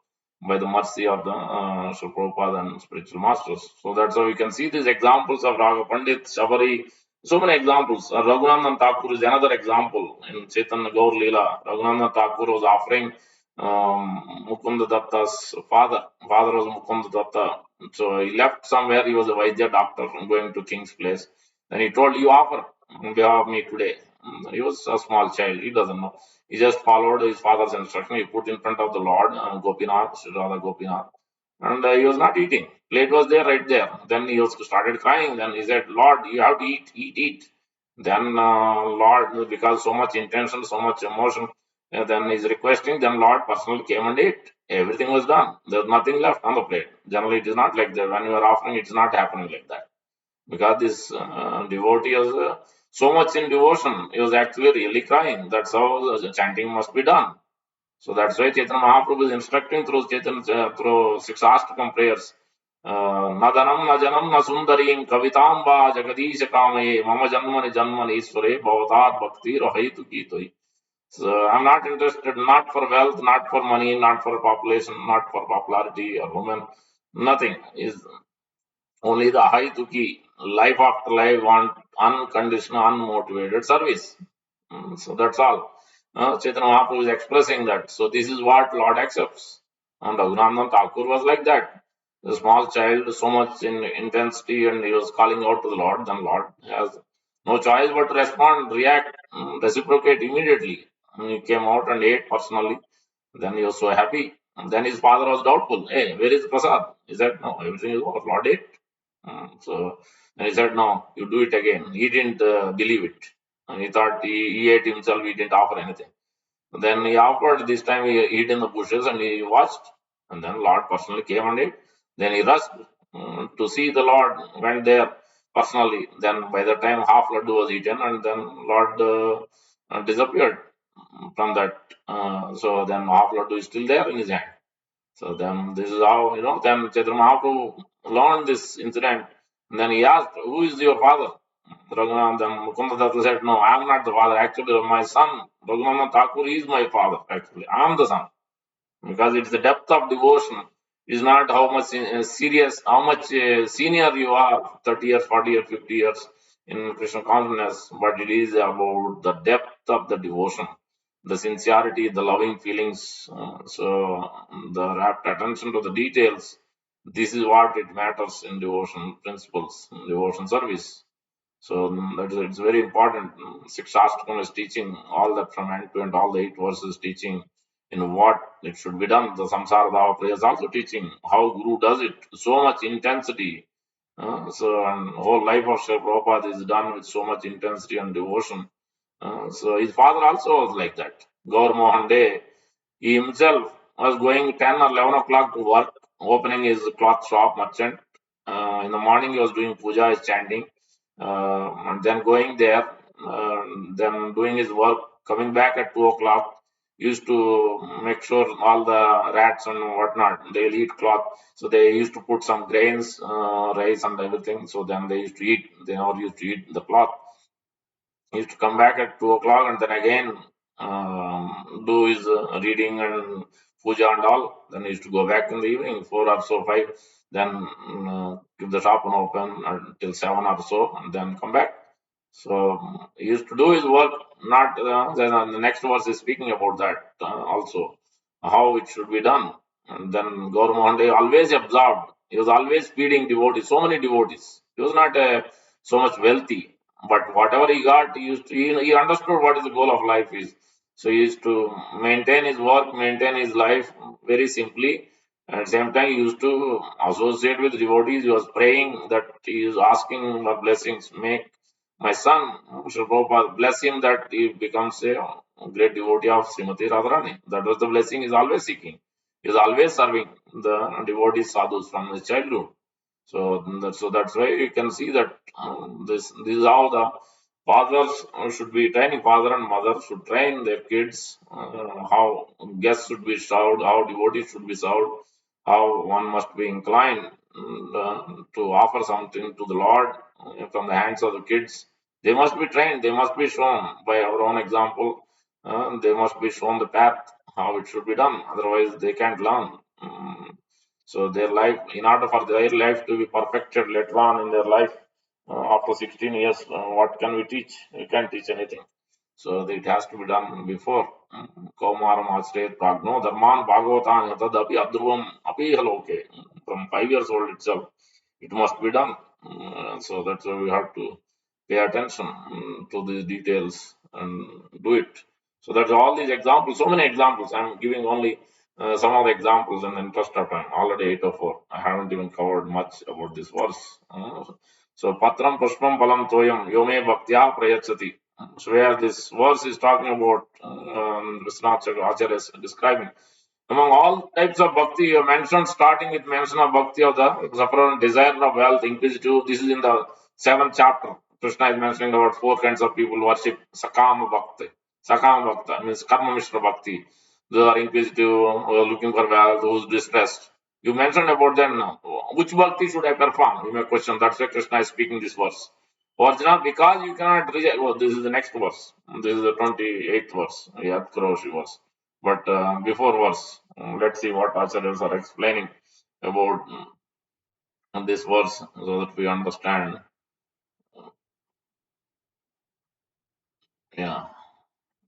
by the mercy of the Sri Prabhupada and spiritual masters. So that's how we can see these examples of Raga Pandit, Shabari, so many examples. Raghunandan Thakur is another example in Chaitanya Gaur Leela. Raghunandan Thakur was offering Mukunda Datta's father. Father was Mukunda Datta. So he left somewhere. He was a Vaidya doctor going to King's place. Then he told, "You offer on behalf of me today." He was a small child. He doesn't know. He just followed his father's instruction. He put in front of the Lord, Gopinath, Sri Radha Gopinath, and he was not eating. Plate was there, right there. Then he was started crying. Then he said, "Lord, you have to eat, eat, eat." Then Lord, because so much intention, so much emotion, then he's requesting. Then Lord personally came and ate. Everything was done. There's nothing left on the plate. Generally, it is not like that. When you are offering, it's not happening like that, because this devotee was so much in devotion. He was actually really crying. That's how the chanting must be done. So that's why Chaitanya Mahaprabhu is instructing through through six Ashtakam prayers. Nadanam najanam na sundarim kavitamba jagadisha kamaye mama janmani janmani isware bhavatat bhakti rahaitu kitoi. So I'm not interested, not for wealth, not for money, not for population, not for popularity or women. Nothing is only the high tuki, life after life, want unconditional, unmotivated service. So that's all. Chaitanya Mahaprabhu is expressing that. So this is what Lord accepts. And Raghunath Thakur was like that. The small child, so much in intensity, and he was calling out to the Lord. Then Lord has no choice but to respond, react, reciprocate immediately. And he came out and ate personally. Then he was so happy. And then his father was doubtful. Hey, where is Prasad? He said, no, everything is over. Lord ate. So then he said, no, you do it again. He didn't believe it. And he thought he ate himself, he didn't offer anything. Then he offered, this time he hid in the bushes and he watched. And then Lord personally came and ate. Then he rushed to see the Lord, went there personally. Then by the time half laddu was eaten, and then Lord disappeared from that. So then half laddu is still there in his hand. So then this is how, then Chaitanya Mahaprabhu learned this incident. And then he asked, who is your father? Raghunath, then Mukunda Datta said, no, I am not the father. Actually, my son, Raghunath Thakur, is my father. Actually, I am the son. Because it's the depth of devotion. It's not how much serious, how much senior you are, 30 years, 40 years, 50 years in Krishna consciousness, but it is about the depth of the devotion, the sincerity, the loving feelings, so the rapt attention to the details. This is what it matters in devotion principles, in devotion service. So that is, it's very important. Six Shastakam is teaching all that from end to end, all the eight verses teaching in what it should be done. The Samsara Dava prayer is also teaching how Guru does it. So much intensity. And whole life of Sri Prabhupada is done with so much intensity and devotion. So his father also was like that. Gaur Mohan Dey, he himself was going 10 or 11 o'clock to work, opening his cloth shop merchant. In the morning, he was doing puja, his chanting, and then going there, then doing his work, coming back at 2 o'clock. Used to make sure all the rats and whatnot they'll eat cloth. So they used to put some grains, rice, and everything. So then they used to eat. They never used to eat the cloth. He used to come back at 2 o'clock and then again do his reading and puja and all. Then he used to go back in the evening, 4 or so, 5. Then keep the shop open until 7 or so, and then come back. So he used to do his work. Not then the next verse is speaking about that also, how it should be done. And then Gaur Mohan Dey always absorbed. He was always feeding devotees, so many devotees. He was not so much wealthy. But whatever he got, he understood what is the goal of life is. So he used to maintain his work, maintain his life very simply. At the same time, he used to associate with devotees. He was praying that he is asking for blessings. Make my son, Sri Prabhupada, bless him that he becomes a great devotee of Srimati Radharani. That was the blessing he is always seeking. He is always serving the devotees sadhus from his childhood. So that's why you can see that this is how the fathers should be training. Father and mother should train their kids how guests should be served, how devotees should be served, how one must be inclined to offer something to the Lord from the hands of the kids. They must be trained. They must be shown by our own example. They must be shown the path how it should be done. Otherwise, they can't learn. So their life, in order for their life to be perfected later on in their life, after 16 years, what can we teach? We can't teach anything. So it has to be done before. Kaumaram Ashrayat Pragno Dharman Bhagavatam Tadapi Adruvam Api Haloke. From 5 years old itself, it must be done. So that's why we have to pay attention to these details and do it. So that's all these examples, so many examples. I'm giving only some of the examples in the interest of time. Already 804. I haven't even covered much about this verse. So Patram Pushpam Palam Toyam Yome Bhaktya Prayachati. So where this verse is talking about Vishwanath Acharya is describing. Among all types of bhakti, you have mentioned, starting with mention of bhakti of the sufferer, desire of wealth, inquisitive. This is in the 7th chapter. Krishna is mentioning about 4 kinds of people worship Sakama Bhakti. Sakama Bhakti means Karma Mishra Bhakti. They are inquisitive, looking for wealth, who's distressed. You mentioned about them now. Which bhakti should I perform? You may question. That's why Krishna is speaking this verse. Arjuna, because you cannot reject. Oh, this is the next verse. This is the 28th verse. Yad Kroshi verse. But before verse, let's see what acharyas are explaining about this verse so that we understand. Yeah.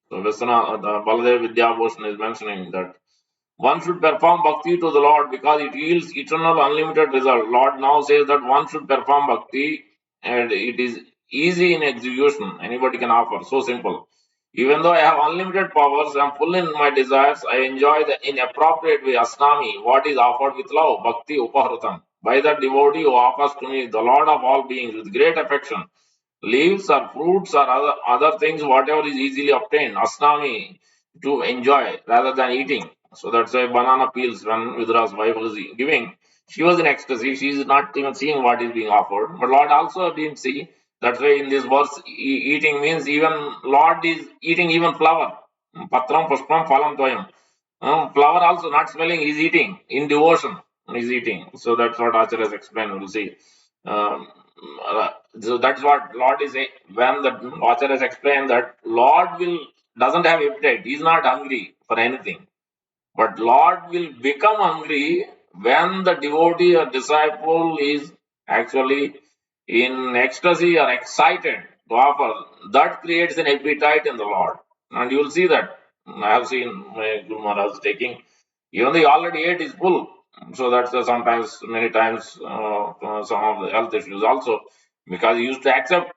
So Baladev Vidyabhushan is mentioning that one should perform bhakti to the Lord because it yields eternal unlimited result. Lord now says that one should perform bhakti and it is easy in execution. Anybody can offer. So simple. Even though I have unlimited powers, I am full in my desires, I enjoy the inappropriate way asnami, what is offered with love, bhakti upahrutam. By the devotee who offers to me, the Lord of all beings, with great affection, leaves or fruits or other things, whatever is easily obtained, asnami, to enjoy rather than eating. So that's why banana peels when Vidra's wife was giving, she was in ecstasy. She is not even seeing what is being offered. But Lord also didn't see. That's why in this verse, eating means even Lord is eating even flower. Patram pushpam phalam toyam. Flower also not smelling, he's eating. In devotion, he's eating. So that's what Acharya has explained. We'll see. Um, so that's what Lord is saying. When the Acharya has explained that Lord will doesn't have appetite, he's not hungry for anything. But Lord will become hungry when the devotee or disciple is actually in ecstasy or excited to offer. That creates an appetite in the Lord. And you will see that. I have seen my Guru Maharaj taking, even though he already ate his full. So that's sometimes, many times, some of the health issues also. Because he used to accept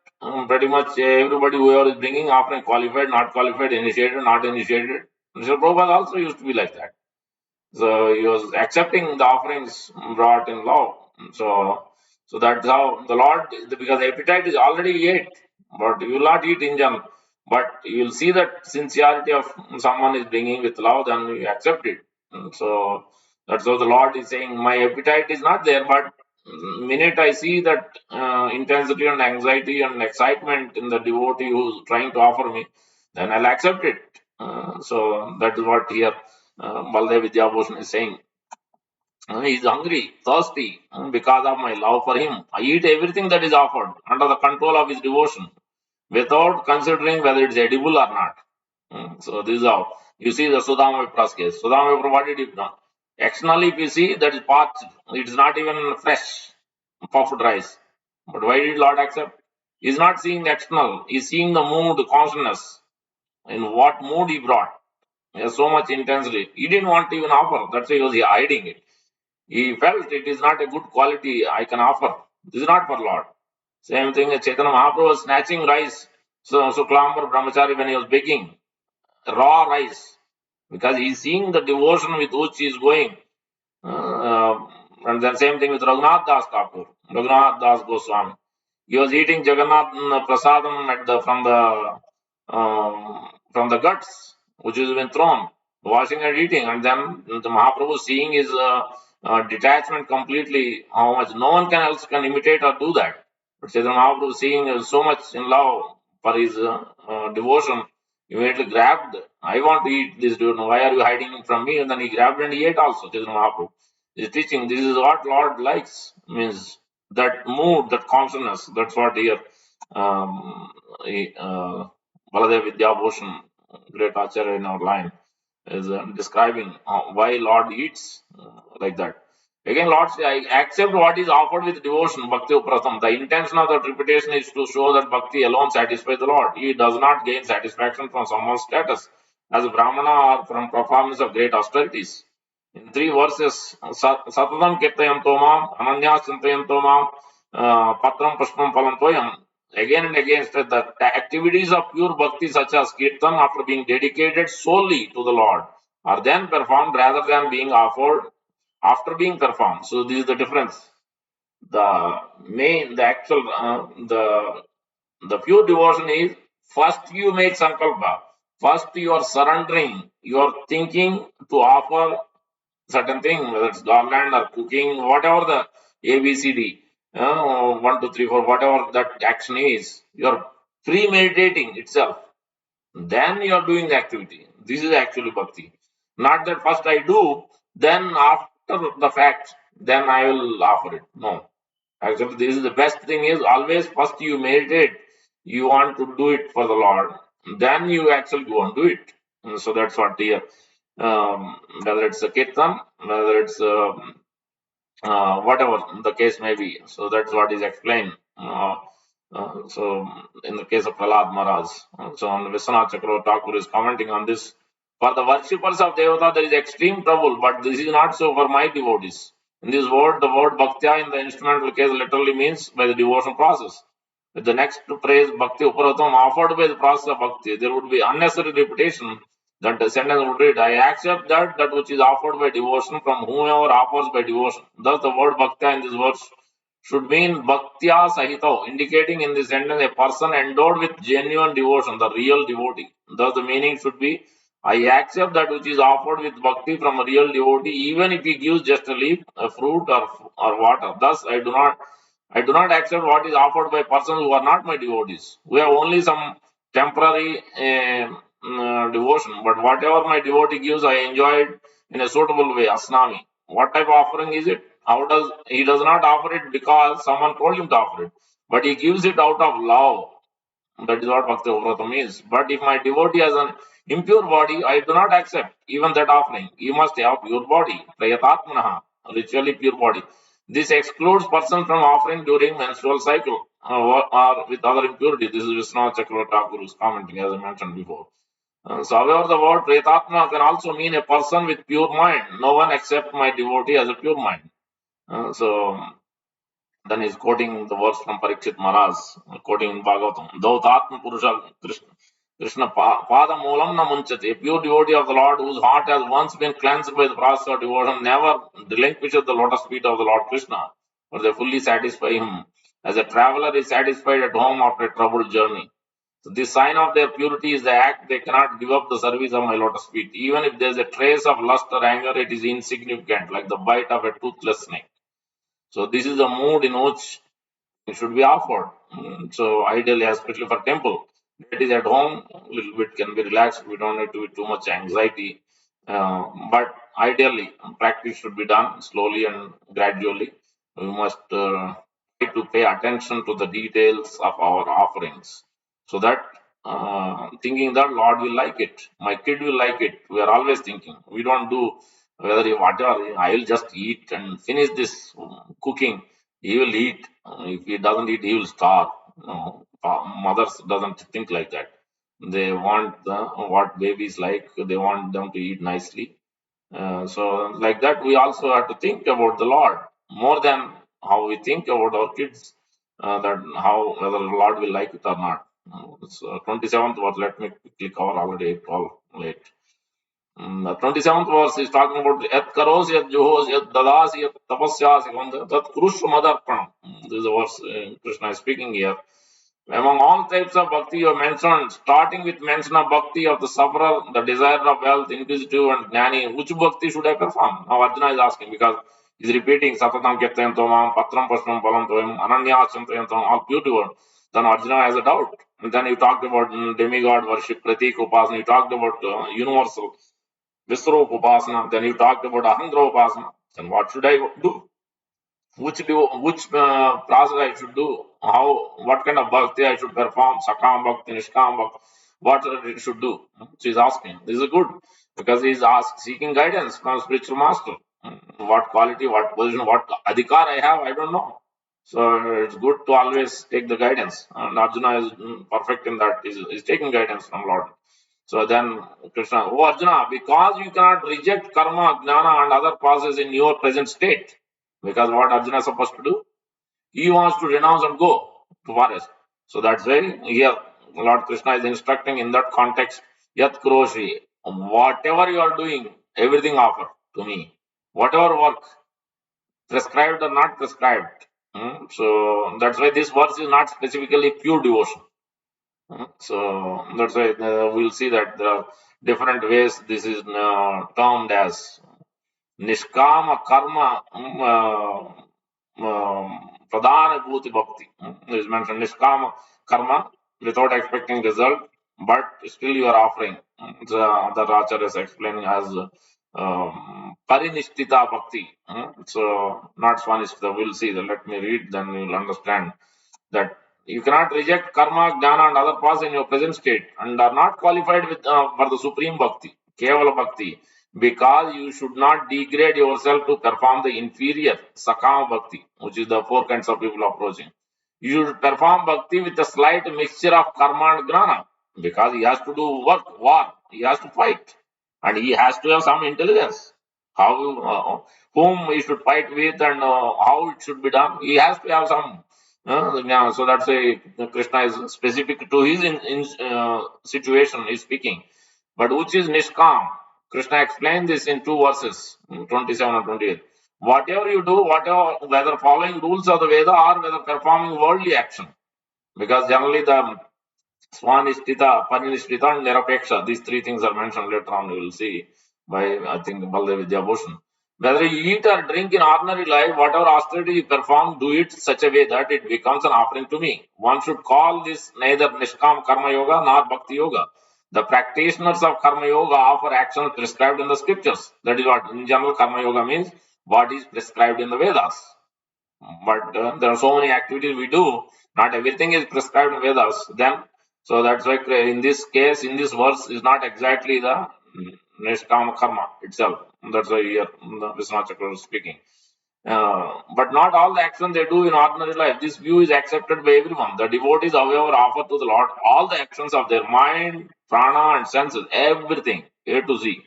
pretty much everybody whoever is bringing offering, qualified, not qualified, initiated, not initiated. Mr. Prabhupada also used to be like that. So he was accepting the offerings brought in love. So that's how the Lord, because appetite is already ate, but you will not eat in general. But you will see that sincerity of someone is bringing with love, then you accept it. So that's how the Lord is saying, my appetite is not there, but minute I see that intensity and anxiety and excitement in the devotee who's trying to offer me, then I'll accept it. So that is what here Baldev Vidyabhushan is saying. He is hungry, thirsty because of my love for him. I eat everything that is offered under the control of his devotion without considering whether it's edible or not. So this is how you see the Sudama Vipra's case. Sudama Vipra, what did he do? Externally, if you see that is parched, it's not even fresh, puffed rice. But why did Lord accept? He's not seeing the external, he's seeing the mood, consciousness, in what mood he brought. Yes, so much intensely. He didn't want to even offer. That's why he was hiding it. He felt it is not a good quality I can offer. This is not for Lord. Same thing, Chaitanya Mahaprabhu was snatching rice. So Klambar Brahmachari, when he was baking raw rice, because he's seeing the devotion with which he is going. Uh, and then same thing with Raghunath Das Thakur, Raghunath Das Goswami. He was eating Jagannath prasadam from the guts, which has been thrown, washing and eating, and then the Mahaprabhu seeing his detachment completely. How much no one can else can imitate or do that. But Chaitanya Mahaprabhu seeing so much in love for his devotion, immediately grabbed. I want to eat this dude. Why are you hiding it from me? And then he grabbed and he ate also. Chaitanya Mahaprabhu is teaching. This is what Lord likes. Means that mood, that consciousness. That's what here Baladev Vidyabhushan, great Acharya in our line, is describing why Lord eats like that. Again, Lord say, I accept what is offered with devotion, Bhakti Upratam. The intention of that repetition is to show that Bhakti alone satisfies the Lord. He does not gain satisfaction from someone's status as a Brahmana or from performance of great austerities. In three verses, Satatam Kirtayanto Mam, Ananyas Chintayanto Mam, Patram Pushpam Phalam Toyam. Again and again, said that the activities of pure bhakti, such as kirtan, after being dedicated solely to the Lord, are then performed rather than being offered after being performed. So this is the difference. The main, the actual, the pure devotion is first you make sankalpa. First you are surrendering. You are thinking to offer certain thing, whether it's garland or cooking, whatever the ABCD, 1, 2, 3, 4, whatever that action is, you are premeditating itself. Then you are doing the activity. This is actually bhakti. Not that first I do, then after the fact, then I will offer it. No. Actually, this is the best thing is always first you meditate, you want to do it for the Lord, then you actually go and do it. And so that's what here, whether it's a kirtan, whether it's whatever the case may be. So that's what is explained. So in the case of Prahlad Maharaj, so on Vishwanath Chakravarti Thakur is commenting on this. For the worshippers of Devata, there is extreme trouble, but this is not so for my devotees. In this word, the word bhaktya in the instrumental case literally means by the devotion process. With the next praise, bhakti uparatam, offered by the process of bhakti, there would be unnecessary repetition that the sentence would read, I accept that which is offered by devotion from whomever offers by devotion. Thus, the word bhaktya in this verse should mean bhaktya sahito, indicating in this sentence a person endowed with genuine devotion, the real devotee. Thus, the meaning should be, I accept that which is offered with bhakti from a real devotee, even if he gives just a leaf, a fruit, or water. Thus, I do not accept what is offered by persons who are not my devotees, who have only some temporary devotion. But whatever my devotee gives, I enjoy it in a suitable way. Asnami. What type of offering is it? How does he does not offer it because someone told him to offer it, but he gives it out of love. That is what Bhakti Vratam is. But if my devotee has an impure body, I do not accept even that offering. You must have pure body, prayatatmanaha, ritually pure body. This excludes person from offering during menstrual cycle or with other impurity. This is Vishwanath Chakravarti Thakur is commenting, as I mentioned before. So, however, the word pretatma can also mean a person with pure mind. No one except my devotee has a pure mind. So, then he's quoting the verse from Parikshit Maharaj, quoting in Bhagavatam. Dhautatma Purusha Krishna Pada Moolam na Munchati. A pure devotee of the Lord whose heart has once been cleansed by the process of devotion never relinquishes the lotus feet of the Lord Krishna, for they fully satisfy him. As a traveler is satisfied at home after a troubled journey. So this sign of their purity is the act they cannot give up the service of my lotus feet. Even if there is a trace of lust or anger, it is insignificant, like the bite of a toothless snake. So this is the mood in which it should be offered. So ideally, especially for temple, it is at home, a little bit can be relaxed. We don't need to be too much anxiety. But ideally, practice should be done slowly and gradually. We must try to pay attention to the details of our offerings, so that thinking that Lord will like it, my kid will like it. We are always thinking. We don't do whether whatever. I will just eat and finish this cooking. He will eat. If he doesn't eat, he will starve. No, mothers doesn't think like that. They want what babies like. They want them to eat nicely. So like that, we also have to think about the Lord more than how we think about our kids. that how whether the Lord will like it or not. It's 27th verse. Let me quickly cover already 12 late. The 27th verse is talking about Yat karos, yat johos, yat dadas, yat tapasyas, tat kurushva madarpanam. This is the verse Krishna is speaking here. Among all types of bhakti you have mentioned, starting with mention of bhakti of the sufferer, the desire of wealth, inquisitive and gnani, which bhakti should I perform? Now Arjuna is asking because he's repeating Satatam Kirtayanto Mam, Patram Pashram Palam Toyam, Ananya Chantayanto, all beautiful. Then Arjuna has a doubt. And then you talked about demigod worship, Pratik Upasana, you talked about universal Visrup Upasana, then you talked about Ahandra Upasana. Then what should I do? Which process I should do, how what kind of bhakti I should perform, sakam bhakti, nishkam bhakti, what it should do. So he's asking. This is good because he's seeking guidance from spiritual master. What quality, what position, what adhikar I have, I don't know. So it's good to always take the guidance. And Arjuna is perfect in that. He's taking guidance from Lord. So then Krishna, oh Arjuna, because you cannot reject karma, jnana, and other processes in your present state. Because what Arjuna is supposed to do? He wants to renounce and go to forest. So that's why here Lord Krishna is instructing in that context, Yat Kuroshi, whatever you are doing, everything offer to me. Whatever work, prescribed or not prescribed. So that's why this verse is not specifically pure devotion. So that's why we'll see that there are different ways this is termed as Nishkama Karma Pradhana Bhuti Bhakti. Is mentioned Nishkama Karma without expecting result, but still you are offering. The other Acharya is explaining as Parinishtita Bhakti. So not Swanishtita. We'll see. Let me read, then you'll understand that you cannot reject karma, jnana, and other paths in your present state and are not qualified with for the supreme bhakti, kevala bhakti, because you should not degrade yourself to perform the inferior sakama bhakti, which is the four kinds of people approaching. You should perform bhakti with a slight mixture of karma and jnana, because he has to do work, war, he has to fight, and he has to have some intelligence. How whom he should fight with and how it should be done, he has to have some yeah, so that's why Krishna is specific to his situation he's speaking. But which is Nishkam? Krishna explained this in two verses, 27 and 28. Whatever you do, whatever, whether following rules of the Veda or whether performing worldly action, because generally the Swanishtita, Parinishtita, and Nirapeksha, these three things are mentioned later on, you will see by, I think, Baldev Vidya Bhushan. Whether you eat or drink in ordinary life, whatever austerity you perform, do it such a way that it becomes an offering to me. One should call this neither Nishkam Karma Yoga nor Bhakti Yoga. The practitioners of Karma Yoga offer actions prescribed in the scriptures. That is what, in general, Karma Yoga means what is prescribed in the Vedas. But there are so many activities we do, not everything is prescribed in Vedas. Then, so that's why in this case, in this verse, is not exactly the Nishkama Karma itself. That's why here Vishwanath Chakravarti is speaking. But not all the actions they do in ordinary life. This view is accepted by everyone. The devotees, however, offer to the Lord all the actions of their mind, prana, and senses, everything, A to Z.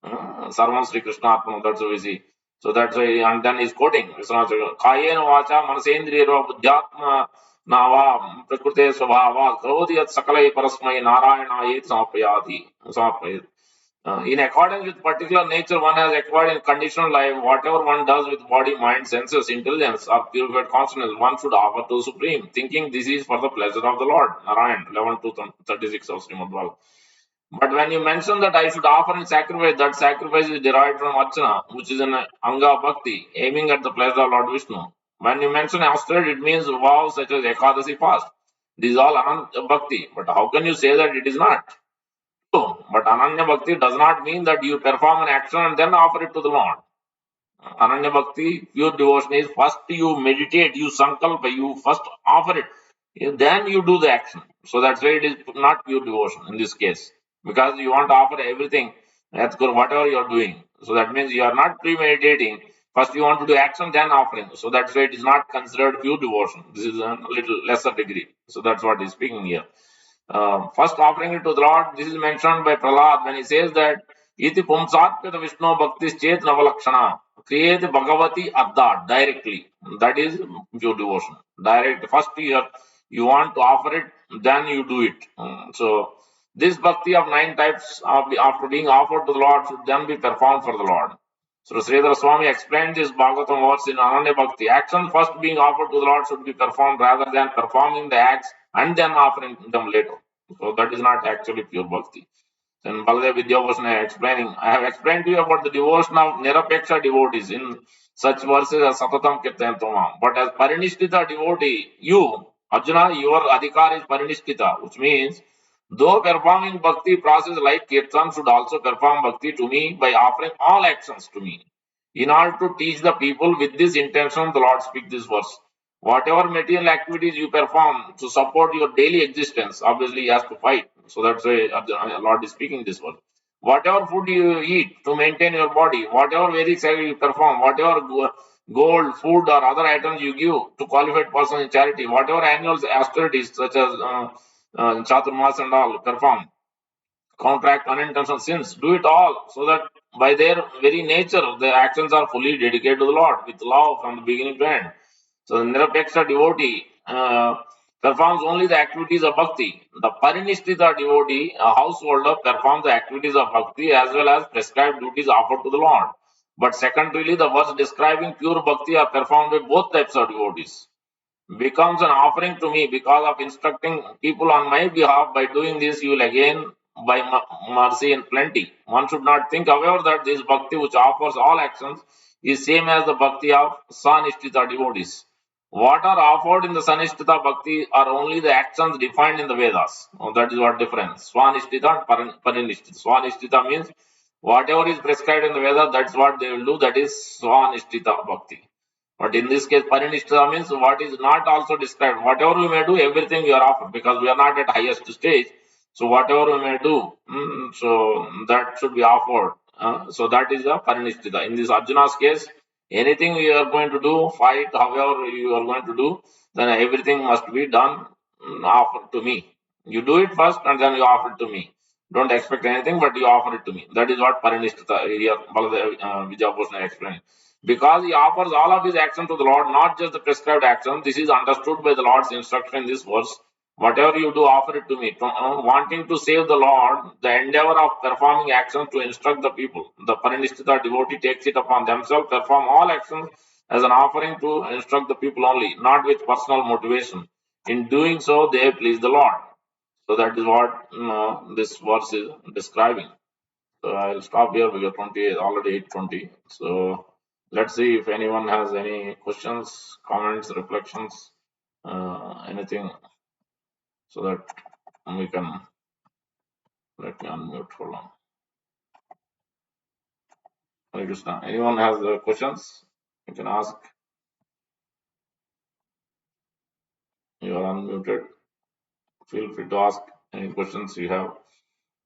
Sarvam Sri Krishna Atma, that's what we see. So that's why, and then he's quoting Kayena Vacha Manasendriya Buddhyatma Nava Prakrute Svabhava Karoti Yat Sakalai Parasmai Narayana Yet Samapayati. In accordance with particular nature one has acquired in conditional life, whatever one does with body, mind, senses, intelligence, or purified consciousness, one should offer to Supreme, thinking this is for the pleasure of the Lord. Narayan 11 to 36 of Srimad Bhagavatam. But when you mention that I should offer in sacrifice, that sacrifice is derived from Archana, which is an Anga of Bhakti, aiming at the pleasure of Lord Vishnu. When you mention austerity, it means vows such as Ekadasi fast. This is all Ananda Bhakti. But how can you say that it is not? So, but Ananya Bhakti does not mean that you perform an action and then offer it to the Lord. Ananya Bhakti, pure devotion is first you meditate, you sankalpa, you first offer it, then you do the action. So that's why it is not pure devotion in this case, because you want to offer everything, that's good, whatever you are doing. So that means you are not premeditating. First you want to do action, then offering. So that's why it is not considered pure devotion. This is a little lesser degree. So that's what he's speaking here. First offering it to the Lord, this is mentioned by Prahlad when he says that Iti Pumsatpita Vishnu Bhakti Chet Navalakshana. create Bhagavati Adda directly. That is your devotion. Direct. First you want to offer it, then you do it. So this bhakti of nine types after being offered to the Lord should then be performed for the Lord. So Sridhar Swami explained this Bhagavatam verse in Ananda Bhakti. Action first being offered to the Lord should be performed rather than performing the acts and then offering them later. So that is not actually pure bhakti. Then Baladev Vidyabhushan explaining, I have explained to you about the devotion of Nirapeksha devotees in such verses as Satatam Kirtantamam. But as Parinishthita devotee, you, Arjuna, your adhikar is Parinishthita, which means though performing bhakti process like Kirtan should also perform bhakti to me by offering all actions to me. In order to teach the people with this intention, the Lord speaks this verse. Whatever material activities you perform to support your daily existence, obviously he has to fight. So that's why Lord is speaking this word. Whatever food you eat to maintain your body, whatever Vedic cycle you perform, whatever gold, food, or other items you give to qualified person in charity, whatever annual austerities such as Chaturmas and all perform, contract unintentional sins, do it all so that by their very nature, their actions are fully dedicated to the Lord with love from the beginning to end. So the Nirapeksha devotee performs only the activities of bhakti. The Parinishthita devotee, a householder, performs the activities of bhakti as well as prescribed duties offered to the Lord. But secondarily, the verse describing pure bhakti are performed by both types of devotees becomes an offering to me because of instructing people on my behalf. By doing this, you will again by mercy and plenty. One should not think, however, that this bhakti which offers all actions is same as the bhakti of Sanishtita devotees. What are offered in the Sanishtita bhakti are only the actions defined in the Vedas. Oh, that is what difference. Swanishtita and Parinishtita. Swanishtita means whatever is prescribed in the Veda, that's what they will do. That is Swanishtita bhakti. But in this case, Parinishta means what is not also described. Whatever we may do, everything we are offered because we are not at highest stage. So whatever we may do, so that should be offered. So that is the Parinishta. In this Arjuna's case, anything you are going to do, fight, however you are going to do, then everything must be done, offered to me. You do it first and then you offer it to me. Don't expect anything, but you offer it to me. That is what Parinishta here Baladev Vijayabhushan explained. Because he offers all of his action to the Lord, not just the prescribed action. This is understood by the Lord's instruction in this verse. Whatever you do, offer it to me. Wanting to save the Lord, the endeavor of performing actions to instruct the people. The Parinishthita devotee takes it upon themselves, perform all actions as an offering to instruct the people only, not with personal motivation. In doing so, they please the Lord. So that is what this verse is describing. So I'll stop here because 20 already 8:20. So let's see if anyone has any questions, comments, reflections, anything, so that we can let me unmute. Hold on. Hare Krishna. Anyone has questions? You can ask. You are unmuted. Feel free to ask any questions you have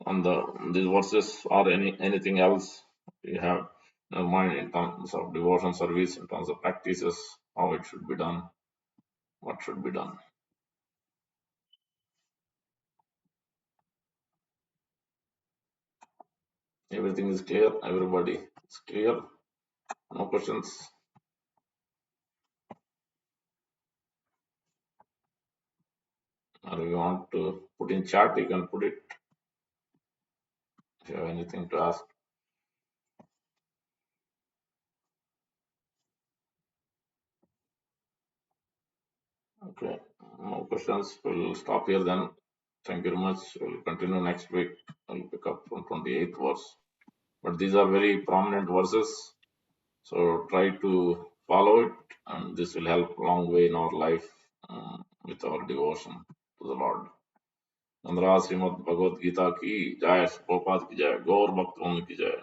on these verses or anything else you have in mind in terms of devotion service, in terms of practices, how it should be done, what should be done. Everything is clear. Everybody is clear. No questions. Or you want to put in chat, you can put it if you have anything to ask. Okay. No questions. We'll stop here then. Thank you very much. We'll continue next week. We'll pick up from 28th verse. But these are very prominent verses. So try to follow it, and this will help a long way in our life with our devotion to the Lord. Andra Srimad Bhagavad Gita ki jai, Prabhupada ki jai, Gaur Bhakta ki jai.